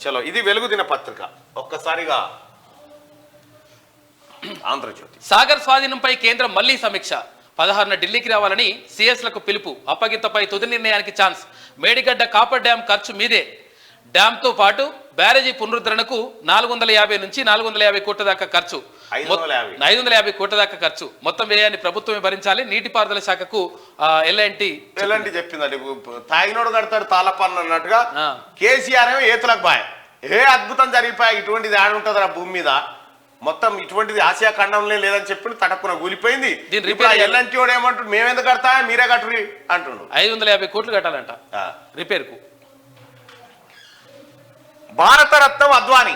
చలో, ఇది వెలుగు దిన పత్రిక. ఒక్కసారిగా ఆంధ్రజ్యోతి. సాగర్ స్వాధీనంపై కేంద్రం మళ్లీ సమీక్ష. 16న ఢిల్లీకి రావాలని సిఎస్లకు పిలుపు. అప్పగింతపై తుది నిర్ణయానికి ఛాన్స్. మేడిగడ్డ కాపర్ డ్యాం ఖర్చు మీదే. డ్యాంతో పాటు బ్యారేజీ పునరుద్ధరణకు 450 నుంచి 450 కోట్ల దాకా ఖర్చు. 550 కోట్ల దాకా ఖర్చు. మొత్తం వ్యయాన్ని ప్రభుత్వమే భరించాలి. నీటిపారుదల శాఖకు ఎల్ఎన్టీ చెప్పిందండి. తాగినోడు కడతాడు తాళపన్ను అన్నట్టుగా కేసీఆర్ ఏమో ఏతులకు బాయ్. ఏ అద్భుతం జరిగిపోయా, ఇటువంటిది ఆడుంటది ఆ భూమి మీద. మొత్తం ఇటువంటిది ఆసియా ఖండంలో లేదని చెప్పి తటక్కున కూలిపోయింది. ఎల్ఎన్టీ వాడు ఏమంటాడు, మేమెందుకు కడతా, మీరే కట్టురి అంటుండు. 550 కోట్లు కట్టాలంట రిపేర్ కు. భారతరత్నం అద్వానీ.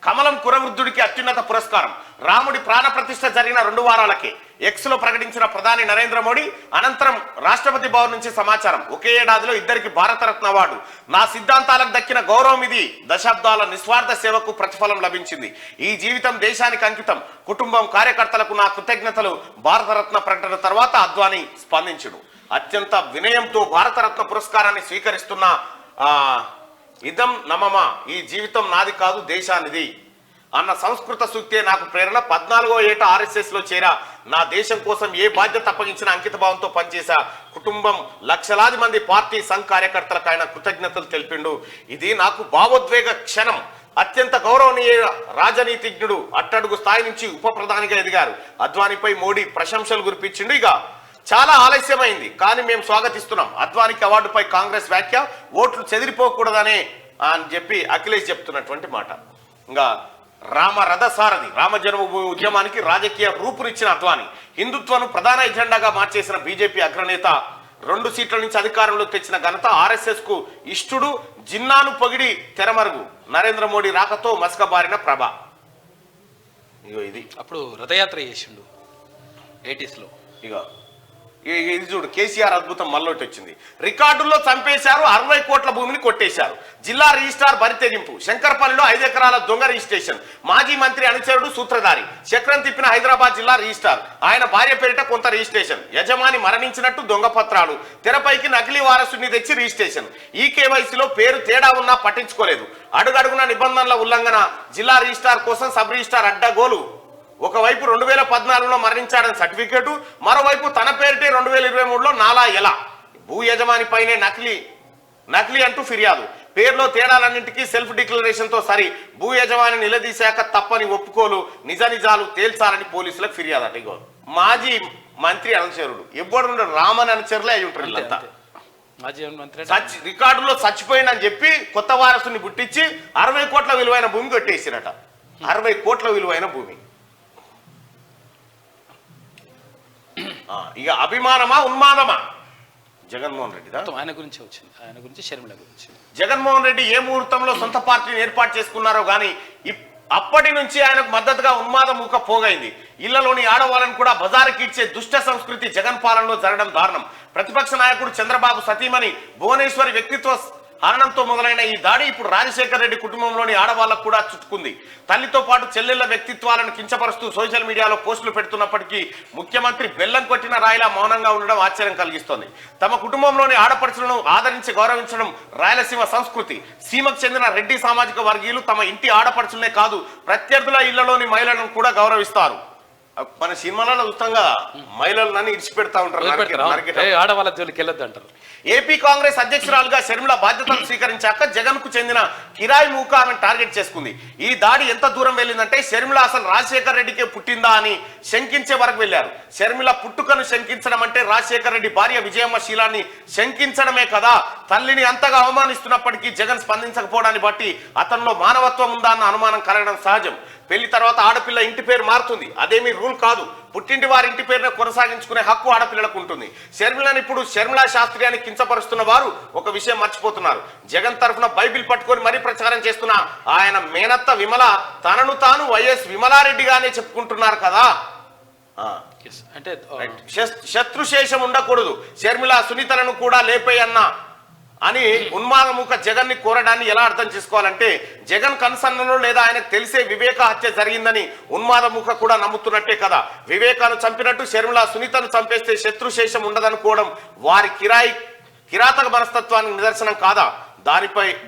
కమలం కురవృద్ధుడికి అత్యున్నత పురస్కారం. రాముడి ప్రాణ ప్రతిష్ఠ జరిగిన 2 వారాలకే ఎక్స్ లో ప్రకటించిన ప్రధాని నరేంద్ర మోడీ. అనంతరం రాష్ట్రపతి భవన్ నుంచి సమాచారం. ఒకే ఏడాదిలో ఇద్దరికి భారతరత్న అవార్డు. నా సిద్ధాంతాలకు దక్కిన గౌరవం ఇది. దశాబ్దాల నిస్వార్థ సేవకు ప్రతిఫలం లభించింది. ఈ జీవితం దేశానికి అంకితం. కుటుంబం, కార్యకర్తలకు నా కృతజ్ఞతలు. భారతరత్న ప్రకటన తర్వాత అద్వానీ స్పందించుడు. అత్యంత వినయంతో భారతరత్న పురస్కారాన్ని స్వీకరిస్తున్న ఇదం నమమా, ఈ జీవితం నాది కాదు దేశానిది అన్న సంస్కృత సూక్తే నాకు ప్రేరణ. 14వ ఏట RSS లో చేరా. నా దేశం కోసం ఏ బాధ్యత అప్పగించిన అంకిత భావంతో పనిచేశా. కుటుంబం, లక్షలాది మంది పార్టీ సంఘ కార్యకర్తలకు ఆయన కృతజ్ఞతలు తెలిపిండు. ఇది నాకు భావోద్వేగ క్షణం. అత్యంత గౌరవనీయ రాజనీతిజ్ఞుడు. అట్టడుగు స్థాయి నుంచి ఉప ప్రధానిగా ఎదిగారు. అద్వానీపై మోడీ ప్రశంసలు కురిపించిండు. ఇక చాలా ఆలస్యమైంది కానీ మేము స్వాగతిస్తున్నాం. అద్వానీకి అవార్డుపై కాంగ్రెస్ వ్యాఖ్య. ఓట్లు చెదిరిపోకూడదనే అని చెప్పి అఖిలేష్ చెప్తున్నటువంటి మాట. ఇంకా రామరథసారథి. రామ జన్మభూమి ఉద్యమానికి రాజకీయ రూపునిచ్చిన అద్వానీ. హిందుత్వను ప్రధాన ఎజెండాగా మార్చేసిన బీజేపీ అగ్రనేత. 2 సీట్ల నుంచి అధికారంలోకి తెచ్చిన ఘనత. RSS కు ఇష్టుడు. జిన్నాను పొగిడి తెరమరుగు. నరేంద్ర మోడీ రాకతో మసకబారిన ప్రభ. ఇగో ఇది అప్పుడు రథయాత్ర చేసిండు 80s లో. ఇది చూడు, కేసీఆర్ అద్భుతం మళ్ళొట్టి వచ్చింది. రికార్డుల్లో చంపేశారు. 60 కోట్ల భూమిని కొట్టేశారు. జిల్లా రిజిస్ట్రార్ బరితెగింపు. శంకర్పల్లిలో 5 ఎకరాల దొంగ రిజిస్ట్రేషన్. మాజీ మంత్రి అనుచరుడు సూత్రధారి. చక్రం తిప్పిన హైదరాబాద్ జిల్లా రిజిస్ట్రార్. ఆయన భార్య పేరిట కొంత రిజిస్ట్రేషన్. యజమాని మరణించినట్టు దొంగ పత్రాలు. తెరపైకి నకిలీ వారసుని తెచ్చి రిజిస్ట్రేషన్. ఈ కేవైసీలో పేరు తేడా ఉన్నా పట్టించుకోలేదు. అడుగడుగున నిబంధనల ఉల్లంఘన. జిల్లా రిజిస్ట్రార్ కోసం సబ్ రిజిస్ట్రార్ అడ్డగోలు. ఒకవైపు 2014లో మరణించాడని సర్టిఫికేటు, మరోవైపు తన పేరిటే 2023లో నాలా ఎలా. భూ యజమాని పైనే నకిలీ అంటూ ఫిర్యాదు. పేర్లో తేడాలన్నింటికీ సెల్ఫ్ డిక్లరేషన్ తో సరి. భూ యజమాని నిలదీశాక తప్పని ఒప్పుకోలు. నిజాలు తేల్చాలని పోలీసులకు ఫిర్యాదు. అట ఇగో మాజీ మంత్రి అనుచరుడు. ఎప్పుడు రామన్ అనుచరులే అయి ఉంటారు వీళ్ళంతా. రికార్డులో చచ్చిపోయిందని చెప్పి కొత్త వారసుని పుట్టించి 60 కోట్ల విలువైన భూమి కొట్టేసిరట. 60 కోట్ల విలువైన భూమి. ఇక అభిమానమా ఉన్మాదమా. జగన్మోహన్ రెడ్డిదా? మొత్తం ఆయన గురించే వచ్చింది, ఆయన గురించి షర్మిల గురించి. జగన్మోహన్ రెడ్డి ఏ ముహూర్తంలో సొంత పార్టీని ఏర్పాటు చేసుకున్నారో కానీ అప్పటి నుంచి ఆయనకు మద్దతుగా ఉన్మాదముఖ పోగైంది. ఇళ్లలోని ఆడవాళ్ళను కూడా బజారుకి ఇచ్చే దుష్ట సంస్కృతి జగన్ పాలనలో జరగడం దారుణం. ప్రతిపక్ష నాయకుడు చంద్రబాబు సతీమణి భువనేశ్వరి వ్యక్తిత్వ హరణంతో మొదలైన ఈ దాడి ఇప్పుడు రాజశేఖర్ రెడ్డి కుటుంబంలోని ఆడవాళ్లకు కూడా చుట్టుకుంది. తల్లితో పాటు చెల్లెళ్ల వ్యక్తిత్వాలను కించపరుస్తూ సోషల్ మీడియాలో పోస్టులు పెడుతున్నప్పటికీ ముఖ్యమంత్రి బెల్లం కొట్టిన రాయిలా మౌనంగా ఉండడం ఆశ్చర్యం కలిగిస్తోంది. తమ కుటుంబంలోని ఆడపడుచులను ఆదరించి గౌరవించడం రాయలసీమ సంస్కృతి. సీమకు చెందిన రెడ్డి సామాజిక వర్గీయులు తమ ఇంటి ఆడపడుచులనే కాదు, ప్రత్యర్థుల ఇళ్లలోని మహిళలను కూడా గౌరవిస్తారు. మన సినిమాలలో చూస్తాంగా మహిళలని ఇడిచిపెడతా ఉంటారు, ఆడవాళ్ళ జోలికి వెళ్ళొద్దు అంటారు. ఏపీ కాంగ్రెస్ అధ్యక్షురాలుగా షర్మిల బాధ్యతలు స్వీకరించాక జగన్ కు చెందిన కిరాయి మూక ఆమెను టార్గెట్ చేసుకుంది. ఈ దాడి ఎంత దూరం వెళ్ళిందంటే షర్మిల అసలు రాజశేఖర్ రెడ్డికే పుట్టిందా అని శంకించే వరకు వెళ్లారు. షర్మిల పుట్టుకను శంకించడం అంటే రాజశేఖర్ రెడ్డి భార్య విజయమ్మ శీలాన్ని శంకించడమే కదా. తల్లిని అంతగా అవమానిస్తున్నప్పటికీ జగన్ స్పందించకపోవడాన్ని బట్టి అతనిలో మానవత్వం ఉందా అన్న అనుమానం కలగడం సహజం. పెళ్లి తర్వాత ఆడపిల్ల ఇంటి పేరు మారుతుంది, అదేమీ రూల్ కాదు. పుట్టింటి వారి ఇంటి పేరును కొనసాగించుకునే హక్కు ఆడపిల్లలకు ఉంటుంది. షర్మిలను ఇప్పుడు షర్మిలా శాస్త్రి అని కించపరుస్తున్న వారు ఒక విషయం మర్చిపోతున్నారు. జగన్ తరఫున బైబిల్ పట్టుకొని మరీ ప్రచారం చేస్తున్న ఆయన మేనత్త విమల తనను తాను వైఎస్ విమలారెడ్డిగానే చెప్పుకుంటున్నారు కదా. అంటే శత్రుశేషం ఉండకూడదు, షర్మిల సునీతలను కూడా లేపేయన్నా అని ఉన్మాదముఖ జగన్ ని కోరడాన్ని ఎలా అర్థం చేసుకోవాలంటే జగన్ కన్సర్న్లో లేదా ఆయనకు తెలిసే వివేక హత్య జరిగిందని ఉన్మాదముఖ కూడా నమ్ముతున్నట్టే కదా. వివేకాను చంపినట్టు షర్మిల సునీతను చంపేస్తే శత్రుశేషం ఉండదనుకోవడం వారి కిరాతక మనస్తత్వానికి నిదర్శనం కాదా?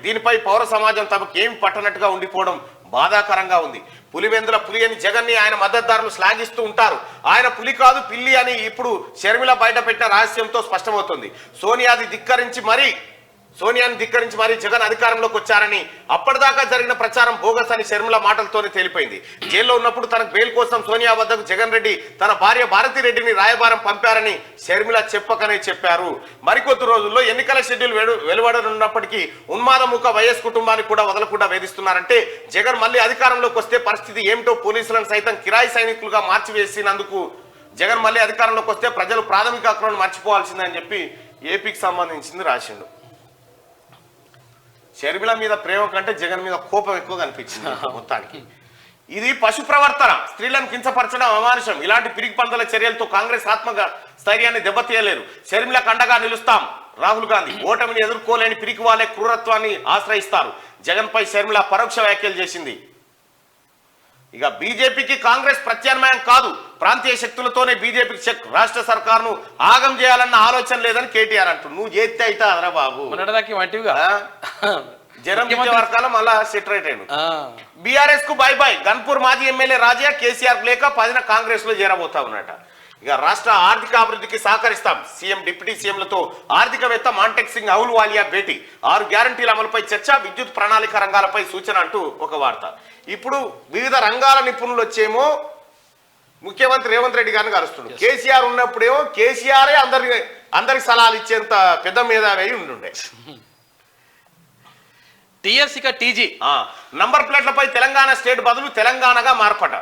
దీనిపై పౌర సమాజం తమకు ఏమి పట్టనట్టుగా ఉండిపోవడం బాధాకరంగా ఉంది. పులివెందుల పులి అని జగన్ ని ఆయన మద్దతుదారులు శ్లాఘిస్తూ ఉంటారు. ఆయన పులి కాదు పిల్లి అని ఇప్పుడు షర్మిల బయట పెట్టిన రహస్యంతో స్పష్టమవుతుంది. సోనియాని ధిక్కరించి మరీ జగన్ అధికారంలోకి వచ్చారని అప్పటిదాకా జరిగిన ప్రచారం బోగస్ అని షర్మిల మాటలతోనే తేలిపోయింది. జైల్లో ఉన్నప్పుడు తనకు బెయిల్ కోసం సోనియా వద్దకు జగన్ రెడ్డి తన భార్య భారతిరెడ్డిని రాయబారం పంపారని షర్మిల చెప్పకనే చెప్పారు. మరికొద్ది రోజుల్లో ఎన్నికల షెడ్యూల్ వెలువడనున్నప్పటికీ ఉన్మాదముఖ వైఎస్ కుటుంబాన్ని కూడా వదలకుండా వేధిస్తున్నారంటే జగన్ మళ్ళీ అధికారంలోకి వస్తే పరిస్థితి ఏమిటో పోలీసులను సైతం కిరాయి సైనికులుగా మార్చివేసినందుకు జగన్ మళ్ళీ అధికారంలోకి వస్తే ప్రజలు ప్రాథమిక హక్కులను మర్చిపోవాల్సిందని చెప్పి ఏపీకి సంబంధించింది రాసిండు. షర్మిల మీద ప్రేమ కంటే జగన్ మీద కోపం ఎక్కువ కనిపించింది మొత్తానికి. ఇది పశు ప్రవర్తన, స్త్రీలను కించపరచడం అమానుషం. ఇలాంటి పిరికి పందుల చర్యలతో కాంగ్రెస్ స్థైర్యాన్ని దెబ్బతీయలేరు. షర్మిలకు అండగా నిలుస్తాం. రాహుల్ గాంధీ ఓటమిని ఎదుర్కోలేని పిరికి వాళ్ళే క్రూరత్వాన్ని ఆశ్రయిస్తారు. జగన్ పై షర్మిల పరోక్ష వ్యాఖ్యలు చేసింది. ఇక బీజేపీకి కాంగ్రెస్ ప్రత్యామ్నాయం కాదు, ప్రాంతీయ శక్తులతోనే బీజేపీకి చెక్. రాష్ట్ర సర్కారును ఆగం చేయాలన్న ఆలోచన లేదని కేటీఆర్ అంటూ నువ్వు చేస్తే అయితే అదరా బాబు జనం వర్గాల మళ్ళా సెటరేట్ అయ్యాడు. బీఆర్ఎస్ కు బై బై. గన్పూర్ మాజీ ఎమ్మెల్యే రాజయ్య కేసీఆర్ లేక 10న కాంగ్రెస్ లో చేరబోతా ఉన్నట. ఇక రాష్ట్ర ఆర్థిక అభివృద్ధికి సహకరిస్తాం. సీఎం డిప్యూటీ సీఎంలతో ఆర్థికవేత్త మాంటెక్ సింగ్ అహుల్వాలియా భేటీ. 6 గ్యారంటీల అమలుపై చర్చ, విద్యుత్ ప్రణాళిక రంగాలపై సూచన అంటూ ఒక వార్త. ఇప్పుడు వివిధ రంగాల నిపుణులు వచ్చేమో ముఖ్యమంత్రి రేవంత్ రెడ్డి గారిని కలుస్తున్నాడు. కేసీఆర్ ఉన్నప్పుడేమో కేసీఆరే అందరికి సలహాలు ఇచ్చేంత పెద్ద మేధావి ఉండుండే. టీజీ నంబర్ ప్లేట్లపై తెలంగాణ స్టేట్ బదులు తెలంగాణగా మార్పట.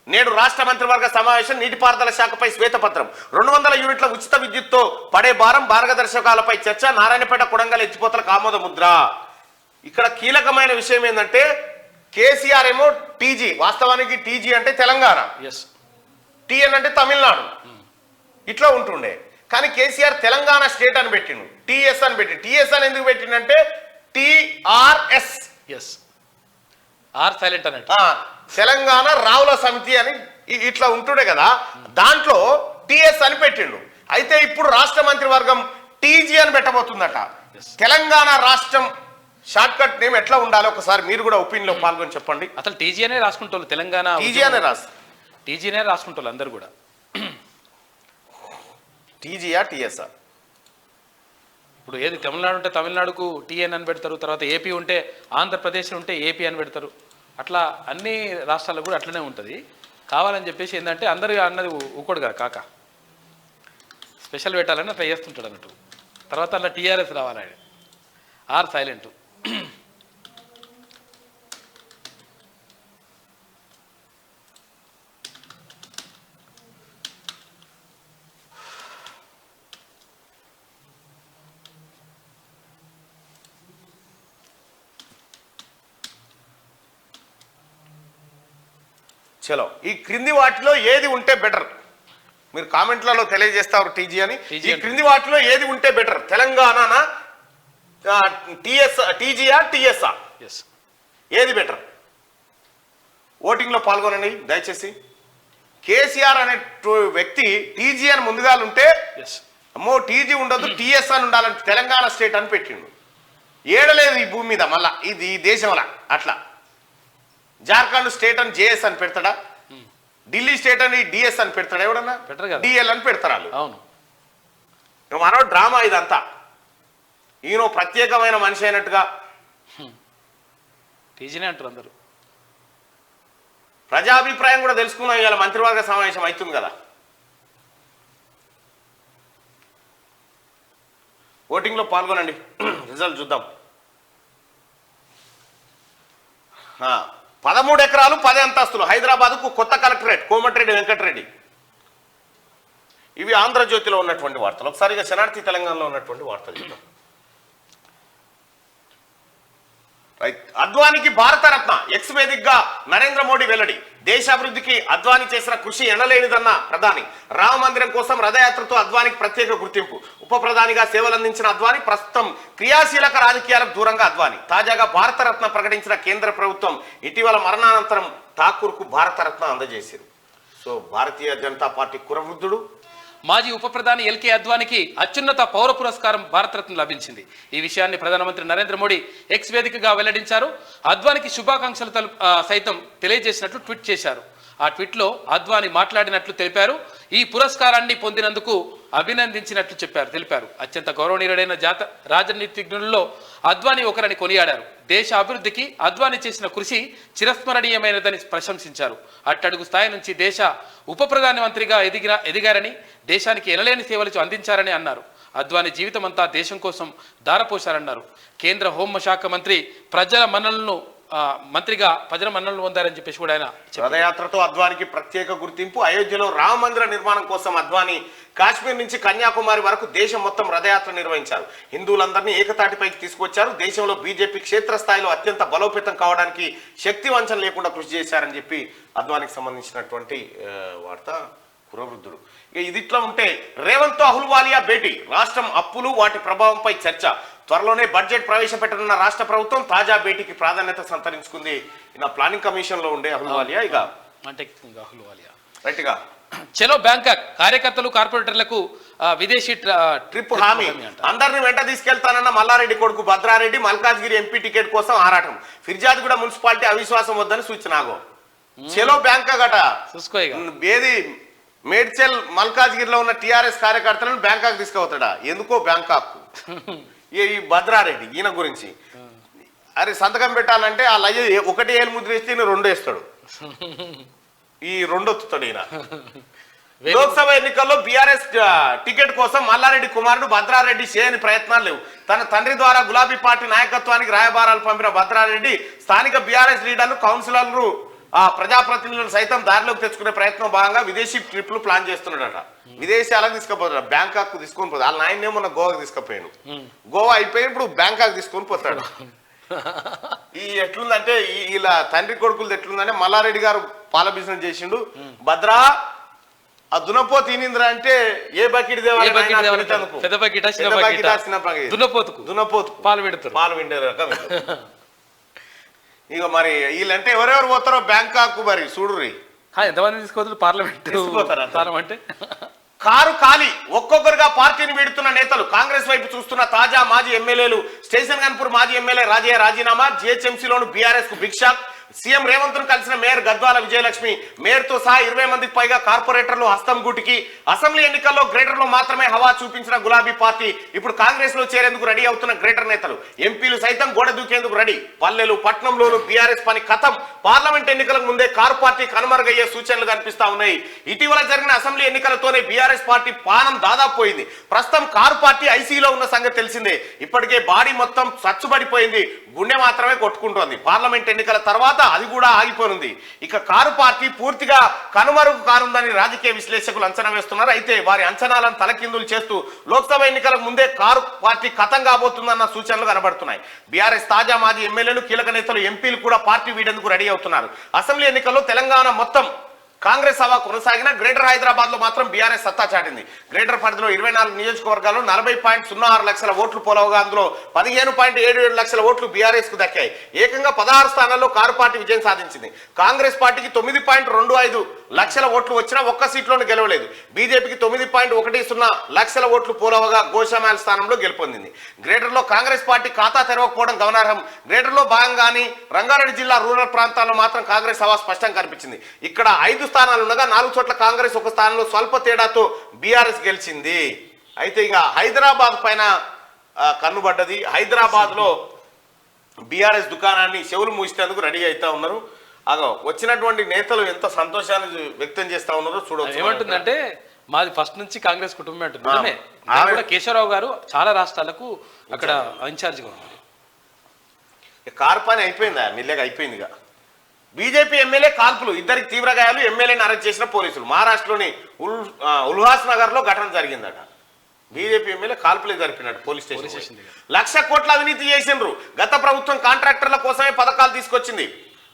నేడు రాష్ట్ర మంత్రివర్గ సమావేశం. నీటిపారుదల శాఖపై శ్వేతపత్రం. 200 యూనిట్ల ఉచిత విద్యుత్తో పడే భారం, మార్గదర్శకాలపై చర్చ. నారాయణపేట కొడంగల్ ఎత్తిపోతలకు ఆమోద ముద్ర. ఇక్కడ కీలకమైన విషయం ఏంటంటే కేసీఆర్ ఏమో టీజీ, వాస్తవానికి టీజీ అంటే తెలంగాణ, టీఎన్ అంటే తమిళనాడు, ఇట్లా ఉంటుండే. కానీ కేసీఆర్ తెలంగాణ స్టేట్ అని పెట్టిండు, టీఎస్ అని పెట్టి. టీఎస్ అని ఎందుకు పెట్టిండంటే టిఆర్ఎస్, తెలంగాణ రావుల సమితి అని ఇట్లా ఉంటుండే కదా, దాంట్లో టిఎస్ అని పెట్టిండు. అయితే ఇప్పుడు రాష్ట్ర మంత్రివర్గం టీజీ అని పెట్టబోతుందట. తెలంగాణ రాష్ట్రం షార్ట్ కట్ నేమ్ ఎట్లా ఉండాలి ఒకసారి మీరు కూడా ఒపీనియన్ లో పాల్గొని చెప్పండి. అసలు టీజీ అనే రాసుకుంటారు, తెలంగాణ టీజీనే రాసుకుంటారు అందరు కూడా. టీజీయా టీఎస్ఆ? ఇప్పుడు ఏది తమిళనాడు ఉంటే తమిళనాడుకు టీఎన్ అని పెడతారు, తర్వాత ఏపీ ఉంటే ఆంధ్రప్రదేశ్ ఉంటే ఏపీ అని పెడతారు. అట్లా అన్ని రాష్ట్రాలకు కూడా అట్లనే ఉంటుంది. కావాలని చెప్పేసి ఏంటంటే అందరు అన్నది ఊకోడు కదా కాక, స్పెషల్ పెట్టాలని అట్లా చేస్తుంటాడు అన్నట్టు. తర్వాత అట్లా టీఆర్ఎస్ రావాలి, ఆయన ఆర్ సైలెంట్. చలో ఈ క్రింది వాటిలో ఏది ఉంటే బెటర్, మీరు కామెంట్లలో తెలియజేస్తారు టీజీ అని. ఈ క్రింది వాటిలో ఏది ఉంటే బెటర్, తెలంగాణ టీజీఆ టీఎస్ఆ, ఏది బెటర్? ఓటింగ్ లో పాల్గొనండి దయచేసి. కేసీఆర్ అనే వ్యక్తి టీజీ అని ముందుగా ఉంటే అమ్మో టీజీ ఉండదు టీఎస్ అని ఉండాలని తెలంగాణ స్టేట్ అని పెట్టిండు. ఏడలేదు ఈ భూమి మీద, మళ్ళా ఇది ఈ దేశంలా అట్లా. జార్ఖండ్ స్టేట్ అని జేఎస్ అని పెడతాడా, ఢిల్లీ స్టేట్ అని డిఎస్ అని పెడతాడా, ఎవడన్నా డిఎల్ అని పెడతారు వాళ్ళు. అవును, మనో డ్రామా ఇదంతా. ఈయన ప్రత్యేకమైన మనిషి అయినట్టుగా టీజీనే అంటారు అందరూ. ప్రజాభిప్రాయం కూడా తెలుసుకున్నాం, ఇవాళ మంత్రివర్గ సమావేశం అవుతుంది కదా. ఓటింగ్లో పాల్గొనండి, రిజల్ట్ చూద్దాం. 13 ఎకరాలు 10 అంతస్తులు హైదరాబాద్కు కొత్త కలెక్టరేట్, కోమటిరెడ్డి వెంకటరెడ్డి. ఇవి ఆంధ్రజ్యోతిలో ఉన్నటువంటి వార్తలు. ఒకసారి ఇక శనార్థి తెలంగాణలో ఉన్నటువంటి వార్తలు చూద్దాం. రైట్, అద్వానికి భారతరత్న ఎక్స్ వేదికగా నరేంద్ర మోడీ వెల్లడి. దేశాభివృద్ధికి అద్వానీ చేసిన కృషి ఎనలేనిదన్న ప్రధాని. రామ మందిరం కోసం రథయాత్రతో అద్వానికి ప్రత్యేక గుర్తింపు. ఉప ప్రధానిగా సేవలందించిన అద్వానీ ప్రస్తుతం క్రియాశీలక రాజకీయాలకు దూరంగా అద్వానీ. తాజాగా భారతరత్న ప్రకటించిన కేంద్ర ప్రభుత్వం ఇటీవల మరణానంతరం ఠాకూర్కు భారతరత్న అందజేసింది. సో భారతీయ జనతా పార్టీ కురవృద్ధుడు మాజీ ఉప ప్రధాని ఎల్కే అద్వానికి అత్యున్నత పౌర పురస్కారం భారతరత్న లభించింది. ఈ విషయాన్ని ప్రధానమంత్రి నరేంద్ర మోడీ ఎక్స్ వేదికగా వెల్లడించారు. అద్వానికి శుభాకాంక్షలు సైతం తెలియజేసినట్లు ట్వీట్ చేశారు. ఆ ట్వీట్లో అద్వానీ మాట్లాడినట్లు తెలిపారు. ఈ పురస్కారాన్ని పొందినందుకు అభినందించినట్లు తెలిపారు. అత్యంత గౌరవనీయుడైన రాజనీతిజ్ఞుల్లో అద్వానీ ఒకరని కొనియాడారు. దేశ అభివృద్ధికి అద్వానీ చేసిన కృషి చిరస్మరణీయమైనదని ప్రశంసించారు. అట్టడుగు స్థాయి నుంచి దేశ ఉప ప్రధానమంత్రిగా ఎదిగారని, దేశానికి ఎనలేని సేవలు అందించారని అన్నారు. అద్వానీ జీవితం అంతా దేశం కోసం ధారపోశారన్నారు. కేంద్ర హోంశాఖ మంత్రి మంత్రిగా ప్రజల మన్ననలు పొందారని చెప్పేసి కూడా ఆయన రథయాత్రతో అద్వానికి ప్రత్యేక గుర్తింపు. అయోధ్యలో రామ మందిర నిర్మాణం కోసం అద్వానీ కాశ్మీర్ నుంచి కన్యాకుమారి వరకు దేశం మొత్తం రథయాత్ర నిర్వహించారు. హిందువులందరినీ ఏకతాటిపైకి తీసుకొచ్చారు. దేశంలో బీజేపీ క్షేత్రస్థాయిలో అత్యంత బలోపేతం కావడానికి శక్తి వంచన లేకుండా కృషి చేశారని చెప్పి అద్వానికి సంబంధించినటువంటి వార్త. కురవృద్ధుడు ఇక ఇది ఇట్లా ఉంటే రేవంత్ తో అహులువాలియా భేటీ. రాష్ట్రం అప్పులు వాటి ప్రభావంపై చర్చ. త్వరలోనే బడ్జెట్ ప్రవేశపెట్టనున్న రాష్ట్ర ప్రభుత్వం తాజా భేటీకి ప్రాధాన్యత సంతరించుకుంది. ఈయన ప్లానింగ్ కమిషన్ లో ఉండే అహులువాలియా. ఇక రైట్ గా చలో బ్యాంకాక్ కార్యకర్తలు కార్పొరేటర్లకు విదేశీ ట్రిప్ హామీ. అందరిని వెంట తీసుకెళ్తానన్న మల్లారెడ్డి కొడుకు భద్రారెడ్డి మల్కాజ్గిరి ఎంపీ టికెట్ కోసం ఆరాటం. ఫిర్జాద్గూడ మున్సిపాలిటీ అవిశ్వాసం వద్దని సూచన. చలో బ్యాంకాక్ అట ఏది మేడ్చల్ మల్కాజ్గిరిలో ఉన్న టిఆర్ఎస్ కార్యకర్తలను బ్యాంకాక్ తీసుకుపోతాడా? ఎందుకో బ్యాంకాక్. ఈ భద్రారెడ్డి ఈయన గురించి అరే సంతకం పెట్టాలంటే ఆ లయ్య 1 ఏలు ముద్ర వేస్తే 2 వేస్తాడు. ఈ 2 ఒత్తుతాడు ఈయన. లోక్సభ ఎన్నికల్లో బీఆర్ఎస్ టికెట్ కోసం మల్లారెడ్డి కుమారుడు భద్రారెడ్డి చేయని ప్రయత్నాలు లేవు. తన తండ్రి ద్వారా గులాబీ పార్టీ నాయకత్వానికి రాయబారాలు పంపిన భద్రారెడ్డి స్థానిక బీఆర్ఎస్ లీడర్లు, కౌన్సిలర్లు, ప్రజాప్రతినిధులను సైతం దారిలోకి తెచ్చుకునే ప్రయత్నం భాగంగా విదేశీ ట్రిప్లు ప్లాన్ చేస్తున్నాడట. విదేశాలకు తీసుకుపోతాడు. బ్యాంకాక్ తీసుకొని పోతాడు. వాళ్ళ నాయనే మొన్న గోవాకి తీసుకుపోయాడు. గోవా అయిపోయి ఇప్పుడు బ్యాంకాక్ తీసుకొని పోతాడు. ఈ ఎట్లుందంటే ఇలా తండ్రి కొడుకులు ఎట్లుందంటే మల్లారెడ్డి గారు పాల బిజినెస్ చేసిండు. భద్రా ఆ దునపో తినింద్రా అంటే ఏ బకెట్ దునపోతు పాలు విండే రకం. ఇక మరి వీళ్ళంటే ఎవరెవరు పోతారో బ్యాంకాక్ మరి చూడుర్రి. ఎంతమంది తీసుకోవచ్చు పార్లమెంట్ కారు ఖాళీ. ఒక్కొక్కరుగా పార్టీని వీడుతున్న నేతలు. కాంగ్రెస్ వైపు చూస్తున్న తాజా మాజీ ఎమ్మెల్యేలు. స్టేషన్ గన్పూర్ మాజీ ఎమ్మెల్యే రాజయ్య రాజీనామా. జిహెచ్ఎంసీలోను బీఆర్ఎస్ కు బిగ్ షాక్. సీఎం రేవంత్ ను కలిసిన మేయర్ గద్వాల విజయలక్ష్మి. మేయర్ తో సహా 20 మందికి పైగా కార్పొరేటర్లు హస్తం గూటికి. అసెంబ్లీ ఎన్నికల్లో గ్రేటర్ లో మాత్రమే హవా చూపించిన గులాబీ పార్టీ ఇప్పుడు కాంగ్రెస్ లో చేరేందుకు రెడీ అవుతున్న గ్రేటర్ నేతలు. ఎంపీలు సైతం గోడ దూకేందుకు రెడీ. పల్లెలు పట్నంలోను బీఆర్ఎస్ పని ఖతం. పార్లమెంట్ ఎన్నికలకు ముందే కారు పార్టీ కనుమరుగయ్యే సూచనలు కనిపిస్తా ఉన్నాయి. ఇటీవల జరిగిన అసెంబ్లీ ఎన్నికలతోనే బీఆర్ఎస్ పార్టీ పానం దాదాపు పోయింది. ప్రస్తుతం కారు పార్టీ ఐసీలో ఉన్న సంగతి తెలిసిందే. ఇప్పటికే బాడీ మొత్తం సచ్చుబడిపోయింది. గుండె మాత్రమే కొట్టుకుంటోంది. పార్లమెంట్ ఎన్నికల తర్వాత తర్వాత అది కూడా ఆగిపోనుంది. ఇక కారు పార్టీ పూర్తిగా కనుమరుగు కానుందని రాజకీయ విశ్లేషకులు అంచనా వేస్తున్నారు. అయితే వారి అంచనాలను తలకిందులు చేస్తూ లోక్సభ ఎన్నికలకు ముందే కారు పార్టీ ఖతం కాబోతుందన్న సూచనలు కనబడుతున్నాయి. బీఆర్ఎస్ తాజా మాజీ ఎమ్మెల్యేలు, కీలక నేతలు, ఎంపీలు కూడా పార్టీ వీడేందుకు రెడీ అవుతున్నారు. అసెంబ్లీ ఎన్నికల్లో తెలంగాణ మొత్తం కాంగ్రెస్ హవా కొనసాగిన గ్రేటర్ హైదరాబాద్ లో మాత్రం బీఆర్ఎస్ సత్తా చాటింది. గ్రేటర్ పరిధిలో 24 నియోజకవర్గాల్లో 40.06 లక్షల ఓట్లు పోలవగా అందులో 15.77 లక్షల ఓట్లు బీఆర్ఎస్ కు దక్కాయి. ఏకంగా 16 స్థానాల్లో కారు పార్టీ విజయం సాధించింది. కాంగ్రెస్ పార్టీకి 9.25 లక్షల ఓట్లు వచ్చినా ఒక్క సీట్లోనూ గెలవలేదు. బీజేపీకి 9.10 లక్షల ఓట్లు పోలవగా గోషామాల్ స్థానంలో గెలుపొందింది. గ్రేటర్ లో కాంగ్రెస్ పార్టీ ఖాతా తెరవకపోవడం గమనార్హం. గ్రేటర్ లో భాగంగాని రంగారెడ్డి జిల్లా రూరల్ ప్రాంతాల్లో మాత్రం కాంగ్రెస్ హవా స్పష్టంగా కనిపించింది. ఇక్కడ 5 స్థానాలు ఉండగా 4 చోట్ల కాంగ్రెస్, ఒక స్థానంలో స్వల్ప తేడాతో బీఆర్ఎస్ గెలిచింది. అయితే ఇక హైదరాబాద్ పైన కన్నుబడ్డది. హైదరాబాద్ లో బీఆర్ఎస్ దుకాణాన్ని చెవులు మూసేందుకు రెడీ అవుతా ఉన్నారు. వచ్చినటువంటి నేతలు ఎంత సంతోషాన్ని వ్యక్తం చేస్తా ఉన్నారో చూడవచ్చు. ఏమంటుందంటే మాది ఫస్ట్ నుంచి కాంగ్రెస్ కుటుంబం అంటుంది. కూడా కేశవరావు గారు చాలా రాష్ట్రాలకు అక్కడ ఇన్ఛార్జిగా ఉన్నారు. కారు పని అయిపోయిందా? మెల్లగా అయిపోయిందిగా. బీజేపీ ఎమ్మెల్యే కాల్పులు, 2 తీవ్ర గాయాలు, ఎమ్మెల్యేని అరెస్ట్ చేసిన పోలీసులు. మహారాష్ట్రలోని ఉల్హాస్ నగర్ లో ఘటన జరిగిందట. బీజేపీ ఎమ్మెల్యే కాల్పులే జరిపినట్టు పోలీస్ స్టేషన్. 1,00,000 కోట్ల అవినీతి చేసిండ్రు. గత ప్రభుత్వం కాంట్రాక్టర్ల కోసమే పథకాలు తీసుకొచ్చింది.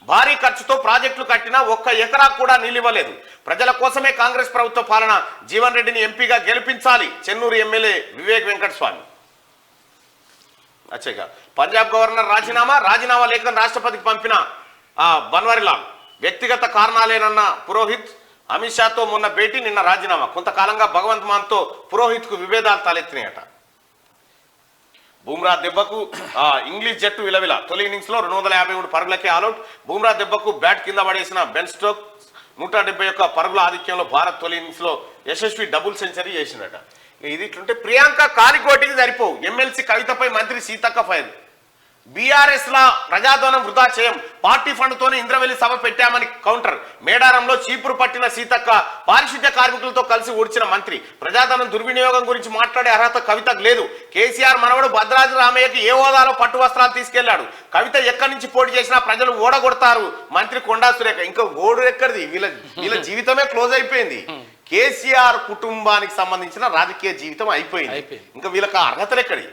భారీ ఖర్చుతో ప్రాజెక్టులు కట్టినా 1 ఎకరా కూడా నిలివలేదు. ప్రజల కోసమే కాంగ్రెస్ ప్రభుత్వ పాలన. జీవన్ రెడ్డిని ఎంపీగా గెలిపించాలి. చెన్నూరు ఎమ్మెల్యే వివేక్ వెంకటస్వామి. అచ్చేగా పంజాబ్ గవర్నర్ రాజీనామా లేఖను రాష్ట్రపతికి పంపిన బన్వారీలాల్. వ్యక్తిగత కారణాలేనన్న పురోహిత్. అమిత్ షాతో మొన్న భేటీ, నిన్న రాజీనామా. కొంతకాలంగా భగవంత్ మాన్తో పురోహిత్ కు విభేదాలు తలెత్తినాయట. బుమ్రా దెబ్బకు ఇంగ్లీష్ జట్టు విలవిల. తొలి ఇన్నింగ్స్ లో 253 పరుగులకే ఆల్అౌట్. బుమ్రా దెబ్బకు బ్యాట్ కింద పడేసిన బెన్ స్టోక్స్ 171 పరుగుల ఆధిక్యంలో భారత్ తొలి ఇన్నింగ్స్ లో యశస్వి డబుల్ సెంచరీ చేసిందట. ఇది ఇట్లుంటే ప్రియాంక కాలికోటికి సరిపోవు. ఎమ్మెల్సీ కవితపై మంత్రి సీతక్క ఫైర్. బీఆర్ఎస్ లా ప్రజాధనం వృధా చేయం, పార్టీ ఫండ్ తోనే ఇంద్రవెల్లి సభ పెట్టామని కౌంటర్. మేడారంలో చీపురు పట్టిన సీతక్క, పారిశుద్ధ్య కార్మికులతో కలిసి ఊడ్చిన మంత్రి. ప్రజాధనం దుర్వినియోగం గురించి మాట్లాడే అర్హత కవితకు లేదు. కేసీఆర్ మనవడు భద్రాద్రి రామయ్యకి ఏ హోదాలో పట్టు వస్త్రాలు తీసుకెళ్లాడు. కవిత ఎక్కడి నుంచి పోటీ చేసినా ప్రజలు ఓడగొడతారు. మంత్రి కొండా సురేఖ. ఇంకా ఓడు ఎక్కడిది? వీళ్ళ జీవితమే క్లోజ్ అయిపోయింది. కేసీఆర్ కుటుంబానికి సంబంధించిన రాజకీయ జీవితం అయిపోయింది. ఇంకా వీళ్ళకి అర్హతలు ఎక్కడి?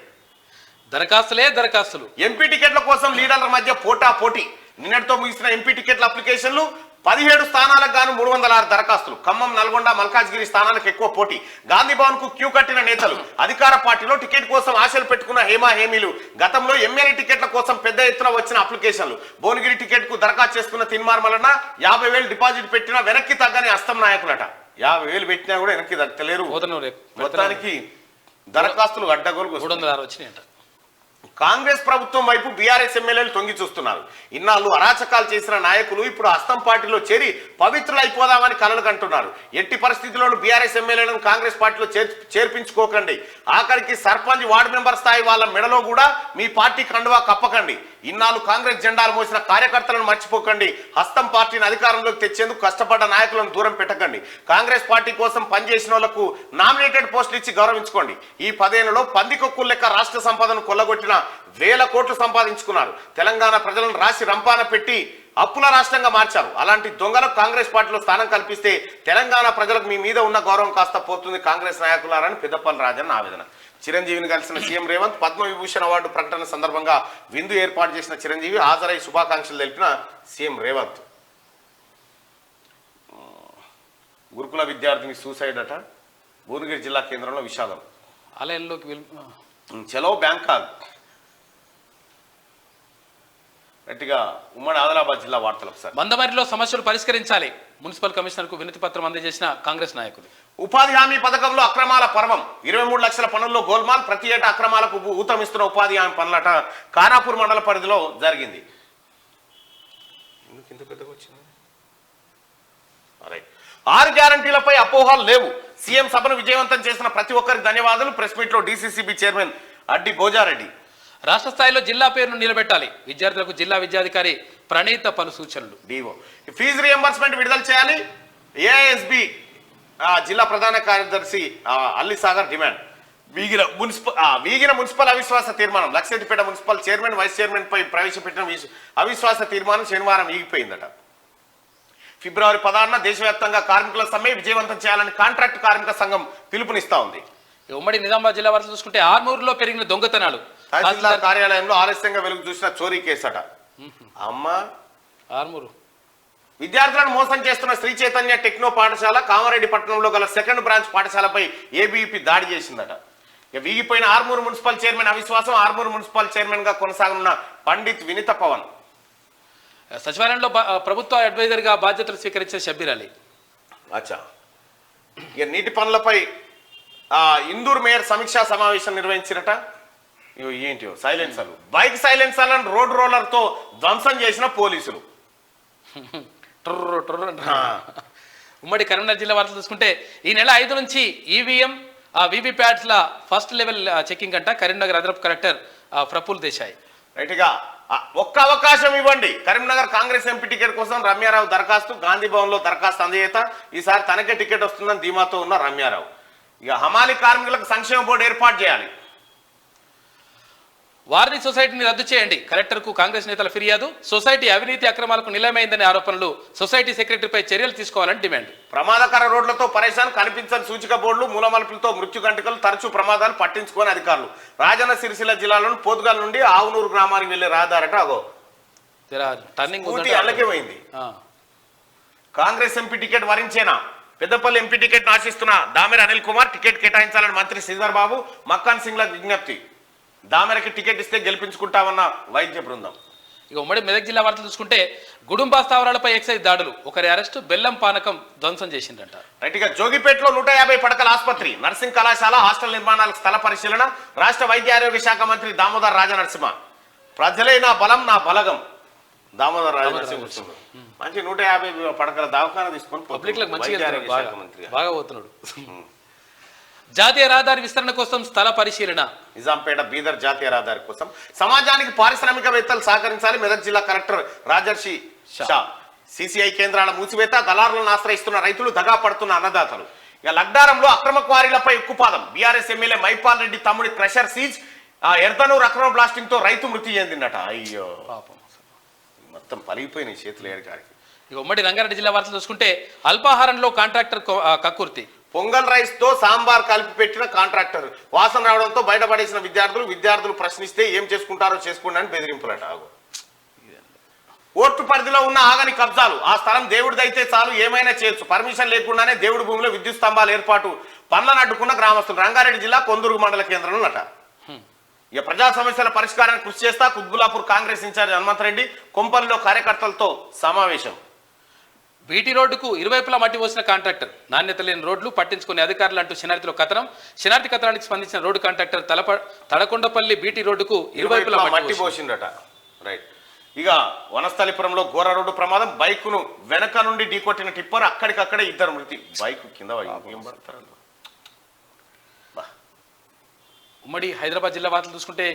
దరఖాస్తులు. ఎంపీ టికెట్ల కోసం లీడర్ల మధ్య పోటీ. నిన్నటితో ముగిసిన ఎంపీ టికెట్ల అప్లికేషన్లు 17 స్థానాలకు గాను 306 దరఖాస్తులు. ఖమ్మం, నల్గొండ, మల్కాజ్గిరి స్థానాలకు ఎక్కువ పోటీ. గాంధీ భవన్ కు క్యూ కట్టిన నేతలు. అధికార పార్టీలో టికెట్ కోసం ఆశలు పెట్టుకున్న హేమీలు. గతంలో ఎమ్మెల్యే టికెట్ల కోసం పెద్ద ఎత్తున వచ్చిన అప్లికేషన్లు. భువనగిరి టికెట్ కు దరఖాస్తు చేసుకున్న తిన్మార్మలన్న 50,000 డిపాజిట్ పెట్టినా వెనక్కి తగ్గని అస్తం నాయకులట. 50,000 పెట్టినా కూడా వెనక్కి తగ్గలేరు. మొత్తానికి దరఖాస్తులు అడ్డగోలు 306 వచ్చినాయట. కాంగ్రెస్ ప్రభుత్వం వైపు బీఆర్ఎస్ ఎమ్మెల్యేలు తొంగి చూస్తున్నారు. ఇన్నాళ్ళు అరాచకాలు చేసిన నాయకులు ఇప్పుడు హస్తం పార్టీలో చేరి పవిత్రులైపోదామని కలలు కంటున్నారు. ఎట్టి పరిస్థితుల్లోనూ బీఆర్ఎస్ ఎమ్మెల్యేలను కాంగ్రెస్ పార్టీలో చేర్పించుకోకండి. ఆఖరికి సర్పంచ్, వార్డు మెంబర్ స్థాయి వాళ్ళ మెడలో కూడా మీ పార్టీ కండువా కప్పకండి. ఇన్నాళ్ళు కాంగ్రెస్ జెండాలు మోసిన కార్యకర్తలను మర్చిపోకండి. హస్తం పార్టీని అధికారంలోకి తెచ్చేందుకు కష్టపడ్డ నాయకులను దూరం పెట్టకండి. కాంగ్రెస్ పార్టీ కోసం పనిచేసిన వాళ్లకు నామినేటెడ్ పోస్టులు ఇచ్చి గౌరవించుకోండి. ఈ 10 ఏళ్లలో పందికొక్కుల లెక్క రాష్ట్ర సంపదను కొల్లగొట్టిన 1,000 కోట్లు సంపాదించుకున్నారు. తెలంగాణ ప్రజలను రాసి రంపాన పెట్టి అప్పుల రాష్ట్రంగా మార్చారు. అలాంటి దొంగలకు కాంగ్రెస్ పార్టీలో స్థానం కల్పిస్తే తెలంగాణ ప్రజలకు మీ మీద ఉన్న గౌరవం కాస్త పోతుంది కాంగ్రెస్ నాయకులారని పెద్దపల్లి రాజన్న ఆవేదన. చిరంజీవిని కలిసిన సీఎం రేవంత్. పద్మవిభూషణ్ అవార్డు ప్రకటన సందర్భంగా విందు ఏర్పాటు చేసిన చిరంజీవి హాజరై శుభాకాంక్షలు తెలిపిన సీఎం రేవంత్. గురుకుల విద్యార్థిని సూసైడ్ అట. భువనగిరి జిల్లా కేంద్రంలో విషాదం. ఆలయంలోకి చలో బ్యాంకాక్. గట్టిగా ఉమ్మడి ఆదిలాబాద్ జిల్లా వార్తలు ఒకసారి. మందమరిలో సమస్యలు పరిష్కరించాలి. మున్సిపల్ కమిషనర్ కు వినతి పత్రం అందజేసిన కాంగ్రెస్ నాయకులు. ఉపాధి హామీ పథకంలో అక్రమాల పర్వం. 23 లక్షల పనుల్లో గోల్మాల్. ప్రతి ఏటా అక్రమాలకు ఊతమిస్తున్న ఉపాధి హామీ పనులట ఖానాపూర్ మండల పరిధిలో జరిగింది. 6 గ్యారంటీలపై అపోహలు లేవు. సీఎం సభను విజయవంతం చేసిన ప్రతి ఒక్కరికి ధన్యవాదాలు. ప్రెస్ మీట్ లో డీసీసీబీ చైర్మన్ అడ్డి భోజారెడ్డి. రాష్ట్ర స్థాయిలో జిల్లా పేరును నిలబెట్టాలి. విద్యార్థులకు జిల్లా విద్యాధికారి ప్రణీత పలు సూచనలు. డిఓ ఫీజు రియంబర్స్మెంట్ విడుదల చేయాలి. ఏఐఎస్బి జిల్లా ప్రధాన కార్యదర్శి అల్లి సాగర్ డిమాండ్. వీగిన మున్సిపల్ అవిశ్వాస తీర్మానం Luxettipet municipal chairman vice chairman పై ప్రవేశపెట్టిన అవిశ్వాస తీర్మానం శనివారం ఈగిపోయిందట. ఫిబ్రవరి 16న దేశవ్యాప్తంగా కార్మికుల సమ్మె విజయవంతం చేయాలని కాంట్రాక్ట్ కార్మిక సంఘం పిలుపునిస్తా ఉంది. ఉమ్మడి నిజామాబాద్ జిల్లా వరకు చూసుకుంటే ఆర్మూరులో పెరిగిన దొంగతనాలు. తహసీల్దార్ కార్యాలయంలో ఆలస్యంగా వెలుగు చూసిన చోరీ కేసట. అమ్మా ఆర్మూరు విద్యార్థులను మోసం చేస్తున్న శ్రీ చైతన్య టెక్నో పాఠశాల కామారెడ్డి పట్టణంలో గల సెకండ్ బ్రాంచ్ పాఠశాలపై ఏబీవీపీ దాడి చేసిందట. ఇక వీగిపోయిన ఆర్మూరు మున్సిపల్ చైర్మన్ అవిశ్వాసం. ఆర్మూరు మున్సిపల్ చైర్మన్ గా కొనసాగనున్న పండిత్ వినిత పవన్. సచివాలయంలో ప్రభుత్వ అడ్వైజర్ గా బాధ్యతలు స్వీకరించిన షబ్బీర్ అలీ. అచ్చా ఇక నీటి పనులపై ఇందూరు మేయర్ సమీక్షా సమావేశం నిర్వహించినట. ఏంటి సైలెన్సర్లు బైక్ సైలెన్సర్లను రోడ్ రోలర్ తో ధ్వంసం చేసిన పోలీసులు. ఉమ్మడి కరీంనగర్ జిల్లా వార్తలు చూసుకుంటే ఈ నెల 5 నుంచి ఈవీఎం వీవీప్యాట్ల ఫస్ట్ లెవెల్ చెకింగ్ అంట. కరీంనగర్ అదనపు కలెక్టర్ ప్రఫుల్ దేశాయ్. రైట్గా ఒక్క అవకాశం ఇవ్వండి. కరీంనగర్ కాంగ్రెస్ ఎంపీ టికెట్ కోసం రమ్యారావు దరఖాస్తు. గాంధీ భవన్ లో దరఖాస్తు అందజేత. ఈసారి తనకే టికెట్ వస్తుందని ధీమాతో ఉన్న రమ్యారావు. ఇక హమాలి కార్మికులకు సంక్షేమ బోర్డు ఏర్పాటు చేయాలి. వారిని సొసైటీని రద్దు చేయండి. కలెక్టర్కు కాంగ్రెస్ నేతల ఫిర్యాదు. సొసైటీ అవినీతి అక్రమాలకు నిలయమైందనే ఆరోపణలు. సొసైటీ సెక్రటరీపై చర్యలు తీసుకోవాలని డిమాండ్. ప్రమాదకర రోడ్లతో పరేషాన్. కనిపించని సూచిక బోర్డులు మూలమలుపులతో మృత్యు గంటకలు. తరచూ ప్రమాదాలు పట్టించుకోని అధికారులు. రాజన్న సిరిసిల్ల జిల్లాలోని పోతుగాల నుండి ఆవునూరు గ్రామానికి వెళ్లే రహదారట. అగో టర్నింగ్ అల్లకే పోయింది. కాంగ్రెస్ ఎంపీ టికెట్ వరించేనా? పెద్దపల్లి ఎంపీ టికెట్ ఆశిస్తున్న దామెర అనిల్ కుమార్ టికెట్ కేటాయించాలని మంత్రి శ్రీధర్ బాబు మక్కాన్ సింగ్ లకు విజ్ఞప్తి. దామెరకి టికెట్ ఇస్తే గెలిపించుకుంటామన్న వైద్య బృందం. ఇక ఉమ్మడి మెదక్ జిల్లా వార్తలు చూసుకుంటే గుడుంబా స్థావరాలపై ఎక్సైజ్ దాడులు. ఒకరి అరెస్టు. బెల్లం పానకం ధ్వంసం చేసిందంట. రైట్ గా జోగిపేటలో 150 పడకల ఆసుపత్రి. నర్సింగ్ కళాశాల హాస్టల్ నిర్మాణాలకు స్థల పరిశీలన. రాష్ట్ర వైద్య ఆరోగ్య శాఖ మంత్రి దామోదర్ రాజనరసింహ. ప్రజలే నా బలం నా బలగం. దామోదర్ రాజనరసింహ మంచి 150 పడకల దవాఖాన తీసుకొని పబ్లిక్ బాగా పోతున్నాడు. జాతీయ రహదారి విస్తరణ కోసం స్థల పరిశీలన. నిజాంపేట బీదర్ జాతీయ రహదారి కోసం సమాజానికి పారిశ్రామికవేత్తలు సహకరించాలి. మెదక్ జిల్లా కలెక్టర్ రాజర్షి షా. సిసిఐ కేంద్రాల మూసివేత. దళారులను ఆశ్రయిస్తున్న రైతులు. దగా పడుతున్న అన్నదాతలు. ఇక లగ్డారంలో అక్రమ క్వారీలపై ఉక్కుపాదం. బీఆర్ఎస్ ఎమ్మెల్యే మైపాల్ రెడ్డి తమ్ముడి క్రషర్ సీజ్. ఎర్దనూరు అక్రమ బ్లాస్టింగ్ తో రైతు మృతి చెందిందట. అయ్యో పాపం మొత్తం పలిగిపోయినాయి చేతులు ఏరికాడికి. ఇక ఉమ్మడి రంగారెడ్డి జిల్లా వార్తలు చూసుకుంటే అల్పాహారంలో కాంట్రాక్టర్ కక్కుర్తి. పొంగల్ రైస్ తో సాంబార్ కలిపి పెట్టిన కాంట్రాక్టర్. వాసన రావడంతో బయటపడేసిన విద్యార్థులు ప్రశ్నిస్తే ఏం చేసుకుంటారో చేసుకోండి అని బెదిరింపులట. కోర్టు పరిధిలో ఉన్న ఆగని కబ్జాలు. ఆ స్థలం దేవుడిదైతే చాలు ఏమైనా చేయొచ్చు. పర్మిషన్ లేకుండానే దేవుడి భూమిలో విద్యుత్ స్తంభాల ఏర్పాటు. పనులను అడ్డుకున్న గ్రామస్తులు. రంగారెడ్డి జిల్లా కొందుర్గు మండల కేంద్రంలో నట. ఇక ప్రజా సమస్యల పరిష్కారానికి కృషి చేస్తా. కుత్బులాపూర్ కాంగ్రెస్ ఇన్ఛార్జ్ హనుమంతరెడ్డి. కొంపల్లిలో కార్యకర్తలతో సమావేశం. బీటీ రోడ్డుకు ఇరువైపులా మట్టి పోసిన కాంట్రాక్టర్. నాణ్యత లేని రోడ్లు పట్టించుకునే అధికారులు అంటూ శనార్థిలో కథనం. శనార్థి కథనానికి స్పందించిన రోడ్డు కాంట్రాక్టర్ తడకొండపల్లి బీటీ రోడ్డుకు ఇరువైపులా మట్టి పోసిందట. రైట్. ఇక వనస్థలిపురంలో ఘోర రోడ్డు ప్రమాదం. బైకును వెనక నుండి ఢీకొట్టిన టిప్పర్. అక్కడికక్కడే 2 మృతి. బైక్ కింద. ఉమ్మడి హైదరాబాద్ జిల్లా వార్తలు చూసుకుంటే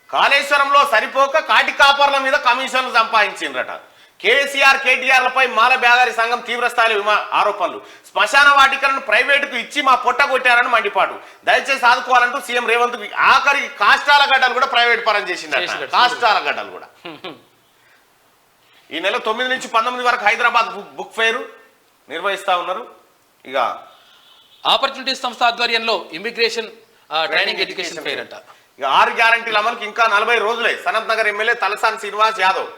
కాళేశ్వరంలో సరిపోక కాటి కాపర్ల మీద కమిషన్లు సంపాదించిండ్రట. కేసీఆర్ కేటీఆర్లపై మాల బ్యాగారి సంఘం తీవ్రస్థాయి ఆరోపణలు. శ్మశాన వాటికలను ప్రైవేటుకు ఇచ్చి మా పొట్ట కొట్టారని మండిపాటు. దయచేసి ఆదుకోవాలంటూ సీఎం రేవంత్ ఆఖరికి కాష్టాల గడ్డలు కూడా ప్రైవేట్ పరం చేసింది. కాష్టాల గడ్డలు కూడా ఈ నెల 9 నుంచి 19 వరకు హైదరాబాద్ బుక్ ఫెయిర్ నిర్వహిస్తా ఉన్నారు. ఇక ఆపర్చునిటీస్ సంస్థ ఆధ్వర్యంలో ఇమిగ్రేషన్ ట్రైనింగ్ ఎడ్యుకేషన్ ఫెయిర్ అంట. ఇక 6 గ్యారంటీల అమలుకి ఇంకా 40 రోజులే. సనత్ నగర్ ఎమ్మెల్యే తలసాని శ్రీనివాస్ యాదవ్.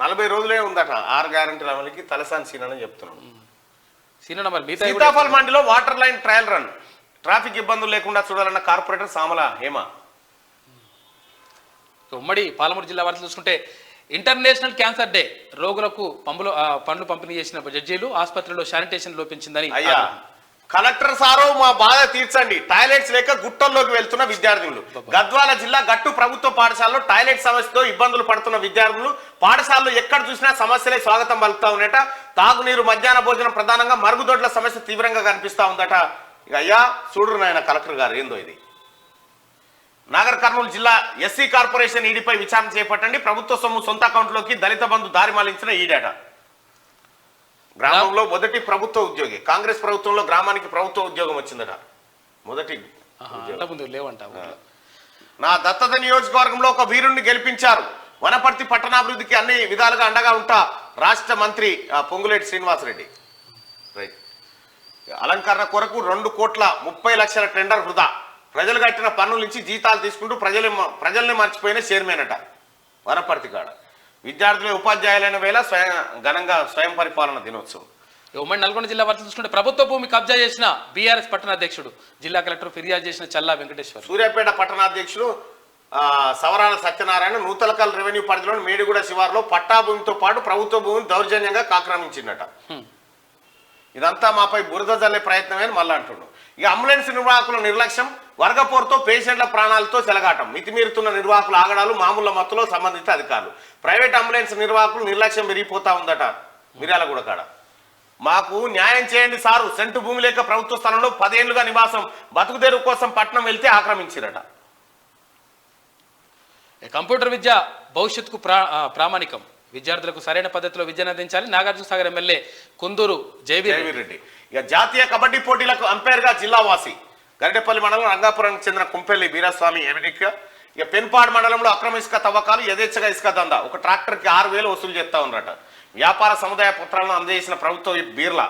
40 రోజులే ఉందట 6 గ్యారంటీల అమలుకి. తలసాని సీనని చెప్తున్నాడు. సీతాఫల్ మండిలో water line trial run. Traffic ఇబ్బందులు లేకుండా చూడాలన్న కార్పొరేటర్ సామల హేమ. ఉమ్మడి పాలమూరు జిల్లా వార్తలు చూసుకుంటే ఇంటర్నేషనల్ క్యాన్సర్ డే. రోగులకు పండ్లు పంపిణీ చేసిన జడ్జీలు. ఆసుపత్రిలో శానిటేషన్ లోపించిందని. కలెక్టర్ సారో మా బాధ తీర్చండి. టాయిలెట్స్ లేక గుట్టల్లోకి వెళ్తున్న విద్యార్థులు. గద్వాల జిల్లా గట్టు ప్రభుత్వ పాఠశాలలో టాయిలెట్ సమస్యతో ఇబ్బందులు పడుతున్న విద్యార్థులు. పాఠశాలలో ఎక్కడ చూసినా సమస్యలే స్వాగతం పలుకుతా ఉన్నట. తాగునీరు, మధ్యాహ్న భోజనం ప్రధానంగా. మరుగుదొడ్ల సమస్య తీవ్రంగా కనిపిస్తా ఉందట. ఇక అయ్యా చూడు నాయన కలెక్టర్ గారు ఏందో ఇది. నాగర్ కర్నూలు జిల్లా ఎస్సీ కార్పొరేషన్ ఈడీపై విచారణ చేపట్టండి. ప్రభుత్వ సొమ్ము సొంత అకౌంట్లోకి దళిత బంధు దారి మళ్లించిన ఈడట. గ్రామంలో మొదటి ప్రభుత్వ ఉద్యోగి. కాంగ్రెస్ ప్రభుత్వంలో గ్రామానికి ప్రభుత్వ ఉద్యోగం వచ్చిందట. మొదటి అంతకుముందు లేవంట ఊర్లో. నా దత్తత నియోజకవర్గంలో ఒక వీరుణ్ణి గెలిపించారు. వనపర్తి పట్టణాభివృద్ధికి అన్ని విధాలుగా అండగా ఉంటా రాష్ట్ర మంత్రి పొంగులేటి శ్రీనివాసరెడ్డి. రైట్. అలంకరణ కొరకు 2,30,00,000 టెండర్ వృధా. ప్రజలు కట్టిన పన్నుల నుంచి జీతాలు తీసుకుంటూ ప్రజల్ని మర్చిపోయిన చైర్మన్ అట వనపర్తి కాడ. విద్యార్థులు ఉపాధ్యాయులైన వేళ ఘనంగా స్వయం పరిపాలన దినోత్సవం. ఉమ్మడి నల్గొండ జిల్లా వార్తలు చూసుకుంటే ప్రభుత్వ భూమి కబ్జా చేసిన బీఆర్ఎస్ పట్టణాధ్యక్షుడు జిల్లా కలెక్టర్ ఫిర్యాదు చేసిన చల్లా వెంకటేశ్వర్. సూర్యాపేట పట్టణాధ్యక్షుడు సవరాల సత్యనారాయణ నూతలకల్ రెవెన్యూ పరిధిలోని మేడిగూడ శివారులో పట్టా భూమితో పాటు ప్రభుత్వ భూమిని దౌర్జన్యంగా ఆక్రమించిందట. ఇదంతా మాపై బురద జల్లే ప్రయత్నమే అని మళ్ళీ అంటున్నాడు. ఇక అంబులెన్స్ నిర్వాహకుల నిర్లక్ష్యం, వర్గపోరుతో పేషెంట్ల ప్రాణాలతో చెలగాటం. మితిమీరుతున్న నిర్వాహకుల ఆగడాలు, మామూలు మత్తులో సంబంధిత అధికారులు. ప్రైవేట్ అంబులెన్స్ నిర్వాహకులు నిర్లక్ష్యం పెరిగిపోతా ఉందట మిర్యాలగూడ కాడ. మాకు న్యాయం చేయండి సారు, సెంటు భూమి లేక ప్రభుత్వ స్థలంలో 10 ఏళ్లుగా నివాసం, బతుకుదెరువు కోసం పట్టణం వెళ్తే ఆక్రమించారట. కంప్యూటర్ విద్య భవిష్యత్తుకు ప్రామాణికం. విద్యార్థులకు సరైన పద్ధతిలో విద్యను అందించాలి. నాగార్జున సాగర్ ఎమ్మెల్యే కుందూరు జయవీర్ రెడ్డి. ఇక జాతీయ కబడ్డీ పోటీలకు అంపైర్గా జిల్లావాసి గరిడేపల్లి మండలం రంగాపురానికి చెందిన కుంపెల్లి వీరస్వామి ఎమిడిక్. ఇక పెన్పాడు మండలంలో అక్రమ ఇసుక తవ్వకాలు, యథేచ్ఛగా ఇసుక దందా. ఒక ట్రాక్టర్కి 6,000 వసూలు చేస్తా ఉన్నారట. వ్యాపార సముదాయ పత్రాలను అందజేసిన ప్రభుత్వం బీర్లా.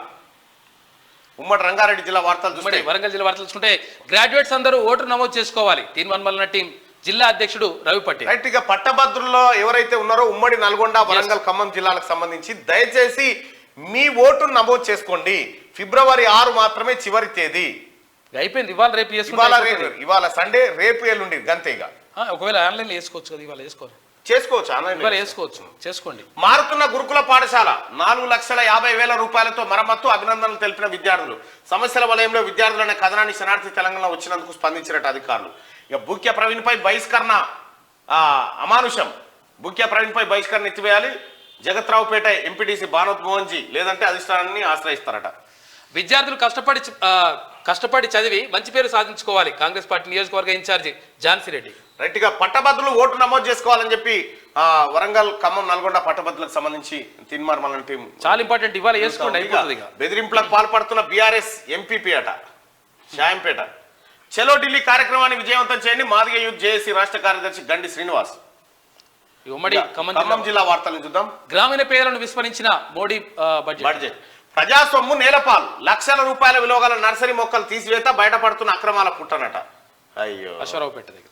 ఉమ్మడి రంగారెడ్డి జిల్లా వార్తలు చూస్తే వరంగల్ జిల్లా వార్తలు చూసుకుంటే గ్రాడ్యుయేట్స్ అందరూ ఓటు నమోదు చేసుకోవాలి. తీర్మానమల్ల టీం జిల్లా అధ్యక్షుడు రవి పటేల్. రైట్. ఇక పట్టభద్రుల్లో ఎవరైతే ఉన్నారో ఉమ్మడి నల్గొండ, వరంగల్, ఖమ్మం జిల్లాలకు సంబంధించి దయచేసి మీ ఓటును నమోదు చేసుకోండి. ఫిబ్రవరి 6 మాత్రమే చివరి తేదీ. అయిపోయింది. ఇవాళ రేపు ఇవాళ సండే, రేపు ఎల్లుండి గంతేగా. ఒకవేళ ఆన్లైన్ వేసుకోవచ్చు కదా, ఇవాళ చేసుకోవచ్చు, ఆన్లైన్ వేసుకోవచ్చు, చేసుకోండి. మారుతున్న గురుకుల పాఠశాల 4,50,000 రూపాయలతో మరమ్మత్తు. అభినందనలు తెలిపిన విద్యార్థులు. సమస్యల వలయంలో విద్యార్థులనే కథనాన్ని శనార్థి తెలంగాణ వచ్చినందుకు స్పందించినట్టు అధికారులు. ఇక బుక్య ప్రవీణ్ పై బహిష్కరణ అమానుషం. బుక్య ప్రవీణ్ పై బహిష్కరణ ఎత్తివేయాలి. జగత్రావుపేట ఎంపీటీసీ భానోత్ మోహన్ జీ లేదంటే అధిష్టానాన్ని ఆశ్రయిస్తారట. విద్యార్థులు కష్టపడి చదివి మంచి పేరు సాధించుకోవాలి. కాంగ్రెస్ పార్టీ నియోజకవర్గ ఇన్ఛార్జి ఝాన్సీ రెడ్డి. రైట్ గా పట్టభద్రులు ఓటు నమోదు చేసుకోవాలని చెప్పి వరంగల్, ఖమ్మం, నల్గొండ పట్టభద్రులకు సంబంధించి తీర్మానం టీం చాలా ఇంపార్టెంట్. ఇవాళ వేసుకోండి, అయిపోతుంది. బెదిరింపులకు పాల్పడుతున్న బీఆర్ఎస్ ఎంపీపీ అట షాయంపేట. చలో ఢిల్లీ కార్యక్రమాన్ని విజయవంతం చేయండి. మాదిగ యూత్ జేఏసీ రాష్ట్ర కార్యదర్శి గండి శ్రీనివాస్. ఉమ్మడి ఖమ్మం జిల్లా వార్తలను చూద్దాం. గ్రామీణ పేదలను విస్మరించిన మోడీ బడ్జెట్. ప్రజాస్వామ్యం నేలపాలు. లక్షల రూపాయల విలువ గల నర్సరీ మొక్కలు తీసివేత, బయటపడుతున్న అక్రమాల పుట్టనట. అయ్యో. అశ్వరావుపేట దగ్గర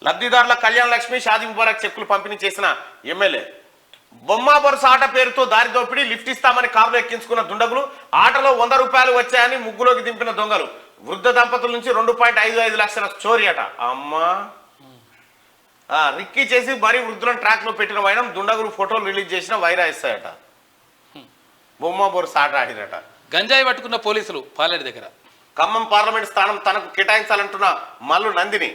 లబ్ధిదారుల కళ్యాణ లక్ష్మి, షాదీ ముబారక్ చెక్కులు పంపిణీ చేసిన ఎమ్మెల్యే. బొమ్మ బొరుస ఆట పేరుతో దారి దోపిడీ, లిఫ్ట్ ఇస్తామని కారులో ఎక్కించుకున్న దుండగులు, ఆటలో 100 రూపాయలు వచ్చాయని ముగ్గులోకి దింపిన దొంగలు. వృద్ధ దంపతుల నుంచి 2.55 లక్షల చోరీ అట. అమ్మా. రిక్కీ చేసి మరీ వృద్ధులను ట్రాక్ లో పెట్టిన వైనం. దుండగులు ఫోటోలు రిలీజ్ చేసిన వైరస్తాయట. బొమ్మ బొరుస ఆట ఆడినట. గంజాయి పట్టుకున్న పోలీసులు పాలేరు దగ్గర. ఖమ్మం పార్లమెంట్ స్థానం తనకు కేటాయించాలంటున్న మల్లు నందిని.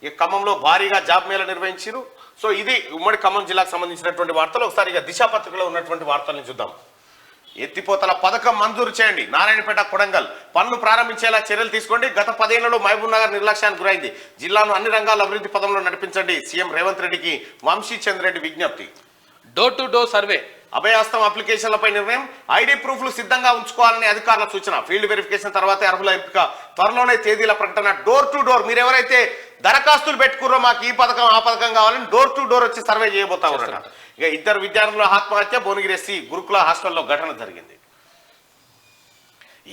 ఈ ఖమ్మంలో భారీగా జాబ్ మేళ నిర్వహించారు. సో ఇది ఉమ్మడి ఖమ్మం జిల్లాకు సంబంధించినటువంటి వార్తలు. ఒకసారి ఇక దిశ పత్రికలో ఉన్నటువంటి వార్తలను చూద్దాం. ఎత్తిపోతల పథకం మంజూరు చేయండి. నారాయణపేట, కొడంగల్ పనులు ప్రారంభించేలా చర్యలు తీసుకోండి. గత 10 ఏళ్లలో మహబూబ్ నగర్ నిర్లక్ష్యానికి గురైంది. జిల్లాను అన్ని రంగాల అభివృద్ధి పదంలో నడిపించండి. సీఎం రేవంత్ రెడ్డికి వంశీ చంద్రెడ్డి విజ్ఞప్తి. Door to door survey. Abhayahastham అప్లికేషన్లపై నిర్ణయం. ఐడి ప్రూఫ్లు సిద్ధంగా ఉంచుకోవాలని అధికారుల సూచన. ఫీల్డ్ వెరిఫికేషన్ తర్వాతే అర్హుల ఎంపిక. త్వరలోనే తేదీల ప్రకటన. Door to door. మీరు ఎవరైతే దరఖాస్తులు పెట్టుకుర్రో మాకు ఈ పథకం ఆ పథకం కావాలని డోర్ టు డోర్ వచ్చి సర్వే చేయబోతా ఉన్నారట. ఇక 2 విద్యార్థుల ఆత్మహత్య. భువనగిరి ఎస్సీ గురుకుల హాస్టల్లో ఘటన జరిగింది.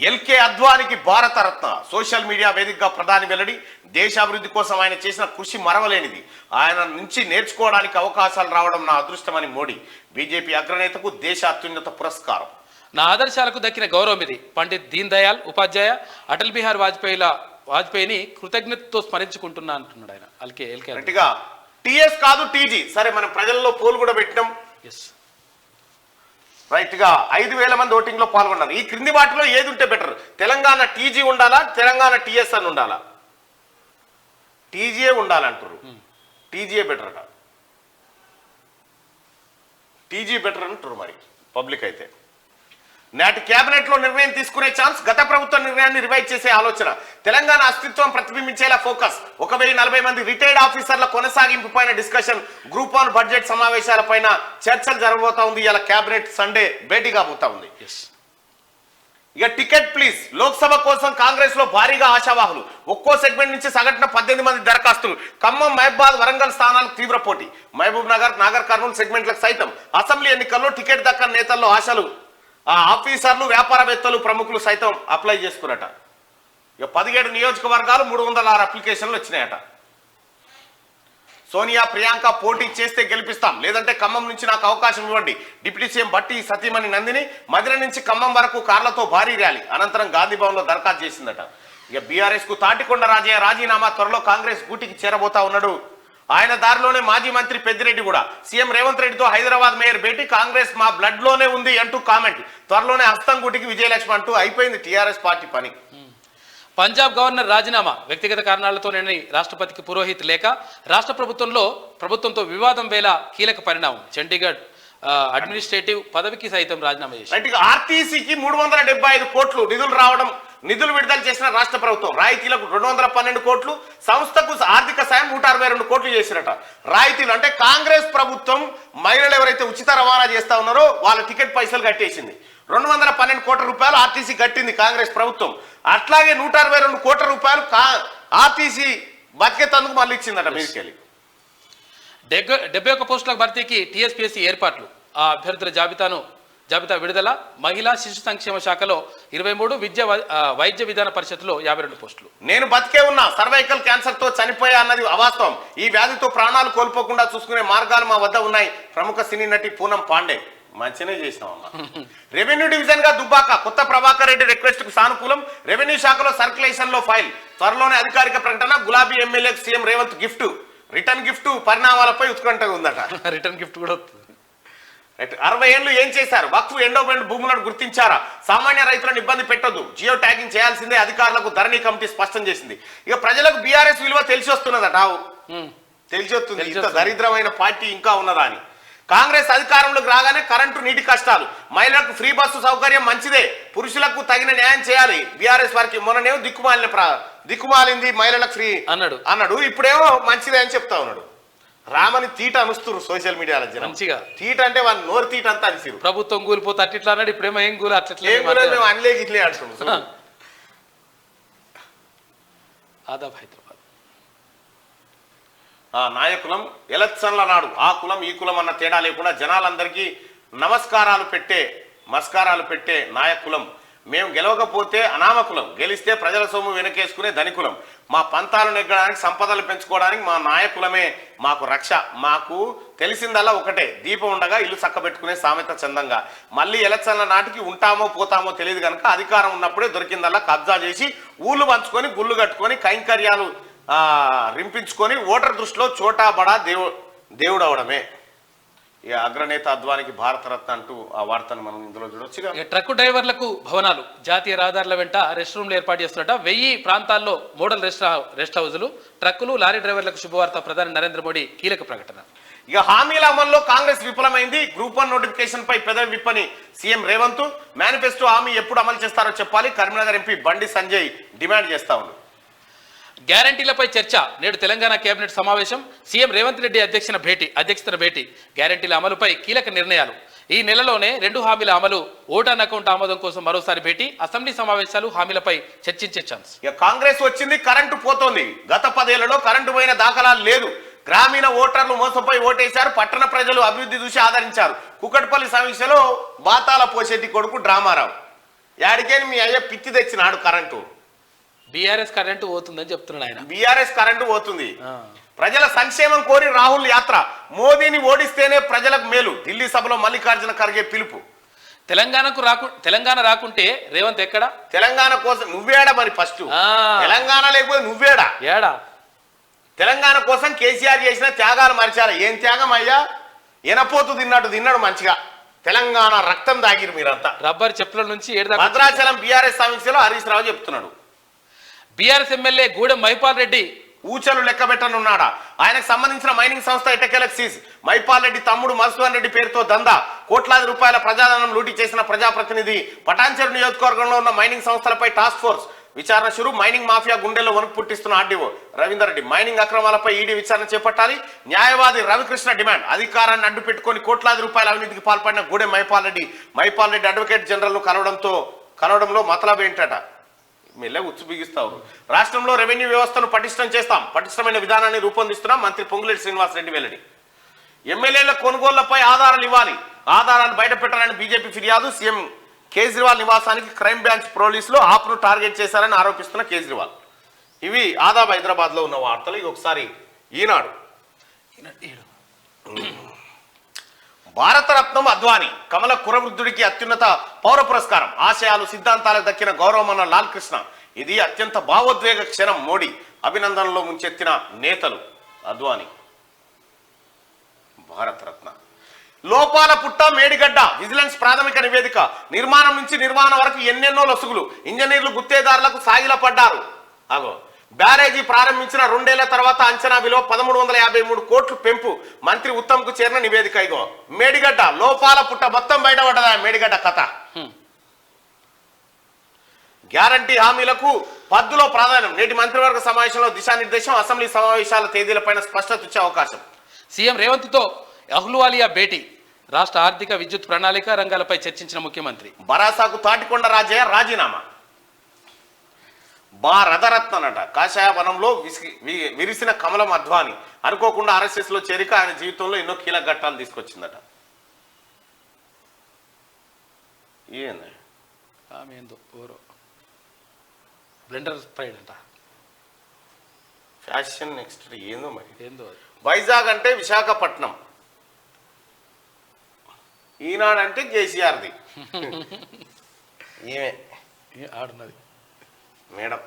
ఎల్కే అద్వానికి భారతరత్న. సోషల్ మీడియా వేదికగా ప్రధాని వెల్లడి. దేశాభివృద్ధి కోసం ఆయన చేసిన కృషి మరవలేనిది. ఆయన నుంచి నేర్చుకోవడానికి అవకాశాలు రావడం నా అదృష్టమని మోడీ. బీజేపీ అగ్రనేతకు దేశ అత్యున్నత పురస్కారం. నా ఆదర్శాలకు దక్కిన గౌరవం ఇది. పండిత్ దీన్ దయాళ్ ఉపాధ్యాయ, అటల్ బిహారీ వాజ్పేయిని కృతజ్ఞతతో స్మరించుకుంటున్నా అంటున్నాడు ఆయన. గట్టిగా టీఎస్ కాదు టీజీ. సరే, మనం ప్రజల్లో పోల్ కూడా పెట్టినాం. రైట్ గా 5,000 మంది ఓటింగ్ లో పాల్గొన్నారు. ఈ క్రింది వాటిలో ఏది ఉంటే బెటర్? తెలంగాణ టీజీ ఉండాలా, తెలంగాణ టీఎస్ అని ఉండాలా? టీజీఏ ఉండాలంటారు. టీజీఏ బెటర్ అట. టీజీ బెటర్ అంటారు మరి పబ్లిక్ అయితే. నాటి కేబినెట్ లో నిర్ణయం తీసుకునే ఛాన్స్. గత ప్రభుత్వ నిర్ణయాన్ని రివైజ్ చేసే ఆలోచన. తెలంగాణ అస్తిత్వం ప్రతిబింబించేలా ఫోకస్. 1,040 మంది రిటైర్డ్ ఆఫీసర్ల కొనసాగింపు పైన డిస్కషన్. గ్రూప్ 1 బడ్జెట్ సమావేశాలపైన చర్చలు జరగబోతా ఉంది. ఇలా కేబినెట్ సండే భేటీ కాబోతా ఉంది. ఇక టికెట్ ప్లీజ్. లోక్సభ కోసం కాంగ్రెస్ లో భారీగా ఆశావాహులు. ఒక్కో సెగ్మెంట్ నుంచి సగటున 18 మంది దరఖాస్తులు. ఖమ్మం, మహబూబాద్, వరంగల్ స్థానాలకు తీవ్ర పోటీ. మహబూబ్ నగర్, నాగర్ కర్నూలు సెగ్మెంట్లకు సైతం అసెంబ్లీ ఎన్నికల్లో టికెట్ దక్కని నేతల్లో ఆశలు. ఆఫీసర్లు, వ్యాపారవేత్తలు, ప్రముఖులు సైతం అప్లై చేసుకున్నట. ఇక 17 నియోజకవర్గాలు 306 అప్లికేషన్లు వచ్చినాయట. సోనియా, ప్రియాంక పోటీ చేస్తే గెలిపిస్తాం, లేదంటే ఖమ్మం నుంచి నాకు అవకాశం ఇవ్వండి. డిప్యూటీ సీఎం భట్టి సతీమణి నందిని మదిర నుంచి ఖమ్మం వరకు కార్లతో భారీ ర్యాలీ. అనంతరం గాంధీ భవన్ లో దరఖాస్తు చేసిందట. ఇక బీఆర్ఎస్ కు తాటికొండ రాజయ్య రాజీనామా. త్వరలో కాంగ్రెస్ గూటికి చేరబోతా ఉన్నాడు. ఆయన దారిలోనే మాజీ మంత్రి పెద్దిరెడ్డి కూడా. సీఎం రేవంత్ రెడ్డితో హైదరాబాద్ మేయర్ భేటీ. కాంగ్రెస్ మా బ్లడ్ లోనే ఉంది అంటూ కామెంట్. త్వరలోనే హస్తం గుటికి విజయలక్ష్మి అంటూ అయిపోయింది టీఆర్ఎస్ పార్టీ పని. పంజాబ్ గవర్నర్ రాజీనామా. వ్యక్తిగత కారణాలతో నేను రాష్ట్రపతికి పురోహిత్ లేఖ. రాష్ట్ర ప్రభుత్వంతో వివాదం వేళ కీలక పరిణామం. చండీగఢ్ అడ్మినిస్ట్రేటివ్ పదవికి సైతం రాజీనామా చేశారు. ఆర్టీసీకి 375 కోట్లు నిధులు విడుదల చేసిన రాష్ట్ర ప్రభుత్వం. రాయితీలకు 212 కోట్లు, సంస్థకు ఆర్థిక సాయం 162 కోట్లు చేసినట. రాయితీలు అంటే కాంగ్రెస్ ప్రభుత్వం మహిళలు ఎవరైతే ఉచిత రవాణా చేస్తా ఉన్నారో వాళ్ళ టికెట్ పైసలు కట్టేసింది. 212 కోట్ల రూపాయలు ఆర్టీసీ కట్టింది కాంగ్రెస్ ప్రభుత్వం. అట్లాగే 162 కోట్ల రూపాయలు ఆర్టీసీ బతికేతందుకు మళ్ళీ ఇచ్చిందట మీదికెళ్ళి. 71 పోస్టుల భర్తీకి టీఎస్పీఎస్సీ ఏర్పాట్లు. ఆ అభ్యర్థుల జాబితా విడుదల. మహిళా శిశు సంక్షేమ శాఖలో 23, వైద్య విధాన పరిషత్తులో 52 పోస్టులు. నేను బతికే ఉన్నా, సర్వైకల్ క్యాన్సర్ తో చనిపోయా అన్నది అవాస్తవం. ఈ వ్యాధితో ప్రాణాలు కోల్పోకుండా చూసుకునే మార్గాలు మా వద్ద ఉన్నాయి. ప్రముఖ సినీ నటి పూనం పాండే. మంచినే చేసినామమ్మా. రెవెన్యూ డివిజన్ గా దుబ్బాక. కొత్త ప్రభాకర్ రెడ్డి రిక్వెస్ట్ కు సానుకూలం. రెవెన్యూ శాఖలో సర్క్యులేషన్ లో ఫైల్. త్వరలోనే అధికారిక ప్రకటన. గులాబీ ఎమ్మెల్యేకి CM Revanth gift. Return gift పరిణామాలపై ఉత్కంఠగా ఉందట. రిటర్న్ గిఫ్ట్ కూడా 60 ఏళ్లు ఏం చేశారు? వక్ఫ్ ఎండోమెంట్ భూములను గుర్తించారా? సామాన్య రైతులను ఇబ్బంది పెట్టొద్దు, జియో ట్యాగింగ్ చేయాల్సిందే అధికారులకు ధరణి కమిటీ స్పష్టం చేసింది. ఇక ప్రజలకు బీఆర్ఎస్ విలువ తెలిసి వస్తున్నదట. తెలిసి వస్తుంది ఇంత దరిద్రమైన పార్టీ ఇంకా ఉన్నదా అని. కాంగ్రెస్ అధికారంలోకి రాగానే కరెంటు, నీటి కష్టాలు. మహిళలకు ఫ్రీ బస్సు సౌకర్యం మంచిదే, పురుషులకు తగిన న్యాయం చేయాలి. బీఆర్ఎస్ వారికి మొన్ననేమో దిక్కుమాలింది మహిళలకు ఫ్రీ అన్నాడు. ఇప్పుడేమో మంచిదే అని చెప్తా ఉన్నాడు. రామని తీట అనుస్తున్నారు సోషల్ మీడియాలో. మంచిగా తీట అంటే వాళ్ళ నోరు తీట అంతా అనిసిరు. ప్రభుత్వం కూలిపోతే అట్లా అన్నాడు. ఇప్పుడేమో ఏం కూలి అట్లే మేము అనలేక ఇట్లే అంటున్నాం. ఆదాబ్ హైదరాబాద్. నాయకులం ఎలక్షన్ల నాడు ఆ కులం ఈ కులం అన్న తేడా లేకుండా జనాలందరికీ మస్కారాలు పెట్టే నాయకులం. మేము గెలవకపోతే అనామకులం, గెలిస్తే ప్రజల సొమ్ము వెనకేసుకునే ధనికులం. మా పంతాలు నెగ్గడానికి, సంపదలు పెంచుకోవడానికి మా నాయకులమే మాకు రక్ష. మాకు తెలిసిందల్లా ఒకటే, దీపం ఉండగా ఇల్లు చక్కబెట్టుకునే సామెత చందంగా. మళ్ళీ ఎలక్షన్ల నాటికి ఉంటామో పోతామో తెలియదు కనుక అధికారం ఉన్నప్పుడే దొరికిందల్లా కబ్జా చేసి ఊళ్ళు పంచుకొని గుళ్ళు కట్టుకొని కైంకర్యాలు రింపించుకొని ఓటర్ దృష్టిలో చోటా బడా దేవుడు అవడమే. ఇక అగ్రనేత అద్వానికి భారతరత్న అంటూ ఆ వార్తను మనం ఇందులో చూడొచ్చు. ట్రక్కు డ్రైవర్లకు భవనాలు. జాతీయ రహదారుల వెంట రెస్ట్ రూమ్లు ఏర్పాటు చేస్తున్నట. 1000 ప్రాంతాల్లో మోడల్ రెస్ట్ హౌజులు. ట్రక్కులు, లారీ డ్రైవర్లకు శుభవార్త. ప్రధాని నరేంద్ర మోడీ కీలక ప్రకటన. ఇక హామీల అమల్లో కాంగ్రెస్ విఫలమైంది. గ్రూప్ 1 నోటిఫికేషన్ పై పెదవి విప్పని సీఎం రేవంత్. మేనిఫెస్టో హామీ ఎప్పుడు అమలు చేస్తారో చెప్పాలి. కరీంనగర్ ఎంపీ బండి సంజయ్ డిమాండ్ చేస్తా ఉన్నారు. గ్యారంటీలపై చర్చ. నేడు తెలంగాణ కేబినెట్ సమావేశం. సీఎం రేవంత్ రెడ్డి అధ్యక్షతన భేటీ. గ్యారంటీల అమలుపై కీలక నిర్ణయాలు. ఈ నెలలోనే 2 హామీల అమలు. ఓటాన్ అకౌంట్ ఆమోదం కోసం మరోసారి భేటీ. అసెంబ్లీ సమావేశాలు. హామీలపై చర్చించే ఛాన్స్. కాంగ్రెస్ వచ్చింది, కరెంటు పోతోంది. గత 10 ఏళ్లలో కరెంటు పోయిన దాఖలాలు లేదు. గ్రామీణ ఓటర్లు మోసపోయి ఓటేశారు. పట్టణ ప్రజలు అభివృద్ధి చూసి ఆదరించారు. కుకట్పల్లి సమీక్షలో బాతాల పోసేటి కొడుకు డ్రామారావు. యాడికేని మీ అయ్య పిత్తి తెచ్చినాడు కరెంటు. బీఆర్ఎస్ కరెంటు పోతుందని చెప్తున్నాడు ఆయన. బీఆర్ఎస్ కరెంటు పోతుంది. ప్రజల సంక్షేమం కోరి రాహుల్ యాత్ర. మోదీని ఓడిస్తేనే ప్రజలకు మేలు. ఢిల్లీ సభలో మల్లికార్జున ఖర్గే పిలుపు. తెలంగాణ రాకుంటే రేవంత్ ఎక్కడ? తెలంగాణ కోసం నువ్వేడా మరి? ఫస్ట్ తెలంగాణ లేకపోతే నువ్వేడా? ఏడా? తెలంగాణ కోసం కేసీఆర్ చేసిన త్యాగాలు మరిచారా? ఏం త్యాగం అయ్యా? ఎనపోతు తిన్నాడు మంచిగా. తెలంగాణ రక్తం దాగిరు మీరంతా. రబ్బర్ చెప్పుల నుంచి భద్రాచలం బీఆర్ఎస్ సమీక్షలో హరీష్ రావు చెప్తున్నాడు. బీఆర్ఎస్ ఎమ్మెల్యే గూడెం మైపాల్ రెడ్డి ఊచలు లెక్క పెట్టనున్నాడా? ఆయనకు సంబంధించిన మైనింగ్ సంస్థ ఎట్టకేలకు సీజ్. మైపాల్ రెడ్డి తమ్ముడు మధుసూదన్ రెడ్డి పేరుతో దందా. కోట్లాది రూపాయల ప్రజాధనం లూటీ చేసిన ప్రజాప్రతినిధి. పటాన్చెరు నియోజకవర్గంలో ఉన్న మైనింగ్ సంస్థలపై టాస్క్ ఫోర్స్ విచారణ షురు. మైనింగ్ మాఫియా గుండెల్లో వణుకు పుట్టిస్తున్న ఆర్డీఓ రవీందర్ రెడ్డి. మైనింగ్ అక్రమాలపై ఈడీ విచారణ చేపట్టాలి. న్యాయవాది రవికృష్ణ డిమాండ్. అధికారాన్ని అడ్డు పెట్టుకుని కోట్లాది రూపాయల అవినీతికి పాల్పడిన గూడెం మైపాల్ రెడ్డి అడ్వకేట్ జనరల్ ను కలవడంతో కలవడంలో మతలబ్ ఏంటట మెల్ల ఉచ్చు బిగిస్తావు. రాష్ట్రంలో రెవెన్యూ వ్యవస్థను పటిష్టం చేస్తాం, పటిష్టమైన విధానాన్ని రూపొందిస్తున్నాం మంత్రి పొంగులేటి శ్రీనివాసరెడ్డి వెల్లడి. ఎమ్మెల్యేల కొనుగోళ్లపై ఆధారాలు ఇవ్వాలి, ఆధారాలు బయట పెట్టాలని బీజేపీ ఫిర్యాదు. సీఎం కేజ్రీవాల్ నివాసానికి క్రైమ్ బ్రాంచ్ పోలీసులు ఆప్ను టార్గెట్ చేశారని ఆరోపిస్తున్న కేజ్రీవాల్. ఇవి ఆదాబ్ హైదరాబాద్లో ఉన్న వార్తలు. ఇవి ఒకసారి ఈనాడు. భారతరత్నం అద్వానీ, కమల కురవృద్ధుడికి అత్యున్నత పౌర పురస్కారం. ఆశయాలు సిద్ధాంతాలకు దక్కిన గౌరవమన్న లాల్ కృష్ణ. ఇది అత్యంత భావోద్వేగ క్షణం. మోడీ అభినందనలో ముంచెత్తిన నేతలు. అద్వానీ భారతరత్న. లోపాల పుట్ట మేడిగడ్డ విజిలెన్స్ ప్రాథమిక నివేదిక. నిర్మాణం నుంచి నిర్మాణం వరకు ఎన్నెన్నో లొసుగులు. ఇంజనీర్లు గుత్తేదారులకు సాగిల పడ్డారు. అగో బ్యారేజీ ప్రారంభించిన 2 ఏళ్ల తర్వాత అంచనా విలువ 1353 కోట్లు పెంపు. మంత్రి ఉత్తమ్కు చేరిన నివేదిక. ఇగో మేడిగడ్డ లోపాల పుట్ట మొత్తం బయటపడ్డదా మేడిగడ్డ కథ. గ్యారంటీ హామీలకు పద్దులో ప్రాధాన్యం. నేటి మంత్రివర్గ సమావేశంలో దిశానిర్దేశం. అసెంబ్లీ సమావేశాల తేదీలపైన స్పష్టత ఇచ్చే అవకాశం. సీఎం రేవంత్తో అహ్లువాలియా భేటీ. రాష్ట్ర ఆర్థిక విద్యుత్ ప్రణాళిక రంగాలపై చర్చించిన ముఖ్యమంత్రి. బరాసాకు తాటికొండ రాజయ్య రాజీనామా. రథరత్నట. కాషాయ వనంలో విరిసిన కమలం అద్వానీ. అనుకోకుండా ఆర్ఎస్ఎస్ లో చేరిక ఆయన జీవితంలో ఎన్నో కీలక ఘట్టాలు తీసుకొచ్చిందట. ఏంది బ్లెండర్ ప్రైడ్ అంట. ఫ్యాషన్ నెక్స్ట్ ఏందో మరి. ఏందో వైజాగ్ అంటే విశాఖపట్నం, ఈనాడు అంటే కేసీఆర్ది. ఈమె ఆడున్నది మేడం.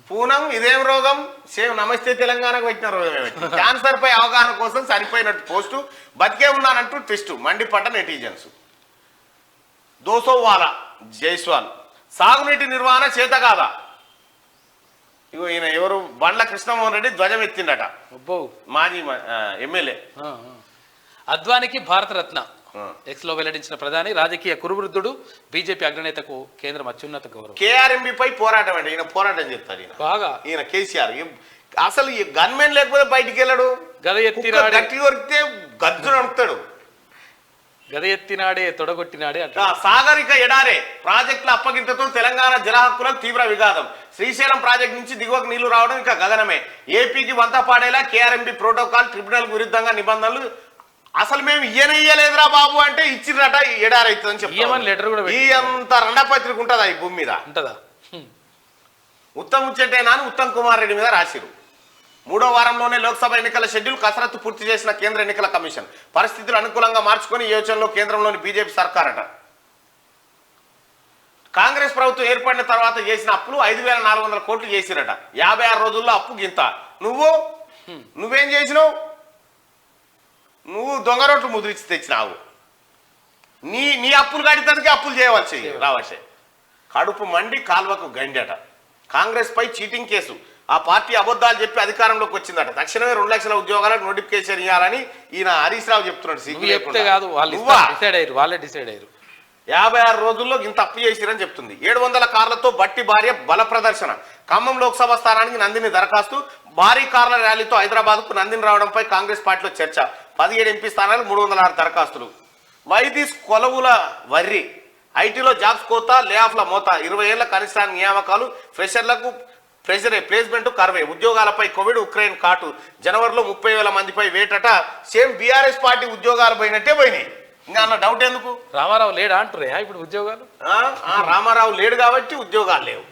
పూనం ఇదేం రోగం? సేమ్ నమస్తే తెలంగాణకు వచ్చిన రోగమే. క్యాన్సర్ పై అవగాహన కోసం చనిపోయినట్టు పోస్టు, బతికే ఉన్నానంటూ ట్విస్ట్. మండిపడ్డ నెటిజన్స్. దోసోవాలా జైస్వాల్. సాగునీటి నిర్వహణ చేత కాదా? ఇగో ఈయన ఎవరు? బండ్ల కృష్ణమోహన్ రెడ్డి ధ్వజం ఎత్తిండట. మాజీ ఎమ్మెల్యే. అద్వానికి భారతరత్న ఎక్స్ లో వెల్లడించిన ప్రధాని. రాజకీయ కురువృద్ధుడు, బీజేపీ అగ్రనేతకు కేంద్రం అత్యున్నత గౌరవం. కేఆర్ఎంబి పై పోరాటం అంటే ఈయన పోరాటం చేస్తారు. ఈయన బాగా ఈయన కేసీఆర్ అసలు ఈ గన్మెన్ లేకపోతే బయటికి వెళ్ళాడు. గద ఎత్తినాడే గట్టి కొరికితే గజ్జు నడుపుతాడు. గద ఎత్తినాడే తొడగొట్టినాడే అంట. సాగరిక ఎడారే ప్రాజెక్టుల అప్పగింతతో తెలంగాణ జల హక్కులకు తీవ్ర విఘాతం. శ్రీశైలం ప్రాజెక్టు నుంచి దిగువకు నీళ్లు రావడం ఇంకా గగనమే. ఏపీకి వంత పాడేలా కేఆర్ఎంబి ప్రోటోకాల్, ట్రిబ్యునల్ విరుద్ధంగా నిబంధనలు. అసలు మేము ఇయ్యలేదురా బాబు అంటే ఇచ్చిరట. ఎడారైతుందని చెప్పి ఈ అంత రండపత్రిక ఉంటుందా ఈ భూమి మీద? ఉంటుందా? ఉత్తమ్ ముచ్చటేనా అని ఉత్తమ్ కుమార్ రెడ్డి మీద రాసిరు. 3వ వారంలోనే లోక్సభ ఎన్నికల షెడ్యూల్ కసరత్తు పూర్తి చేసిన కేంద్ర ఎన్నికల కమిషన్. పరిస్థితులు అనుకూలంగా మార్చుకొని ఈ యోచనలో కేంద్రంలోని బీజేపీ సర్కారట. కాంగ్రెస్ ప్రభుత్వం ఏర్పడిన తర్వాత చేసిన అప్పులు 5,400 కోట్లు చేసిరట. 56 రోజుల్లో అప్పు గింత. నువ్వేం చేసినావు? నువ్వు దొంగ రోట్లు ముద్రించి తెచ్చినావు. నీ అప్పులు కడితే అప్పులు చేయవలసి రావచ్చే. కడుపు మండి కాల్వకు గండట. కాంగ్రెస్ పై చీటింగ్ కేసు. ఆ పార్టీ అబద్ధాలు చెప్పి అధికారంలోకి వచ్చిందట. తక్షణమే 2 లక్షల ఉద్యోగాలకు నోటిఫికేషన్ ఇవ్వాలని ఈయన హరీష్ రావు చెప్తున్నాడు. 56 రోజుల్లో ఇంత అప్పు చేసిరని చెప్తుంది. 700 కార్లతో బట్టి భార్య బల ప్రదర్శన. ఖమ్మం లోక్సభ స్థానానికి నందిని దరఖాస్తు. భారీ కార్ల ర్యాలీతో హైదరాబాద్కు నందిని రావడంపై కాంగ్రెస్ పార్టీలో చర్చ. 17 ఎంపీ స్థానాలు 306 దరఖాస్తులు. వైదిస్ కొలవుల వర్రి. ఐటీలో జాబ్స్ కోత, లే ఆఫ్ల మోత. 20 ఏళ్ల కనిష్ట నియామకాలు. ఫ్రెషర్లకు ప్లేస్మెంట్ కర్వే. ఉద్యోగాలపై కోవిడ్, ఉక్రెయిన్ కాటు. జనవరిలో 30,000 మందిపై వేటట. సేమ్ బీఆర్ఎస్ పార్టీ ఉద్యోగాలు పోయినట్టే పోయినాయి. ఇంకా అన్న డౌట్ ఎందుకు? రామారావు లేడా అంటున్నాయా ఇప్పుడు ఉద్యోగాలు? రామారావు లేడు కాబట్టి ఉద్యోగాలు లేవు.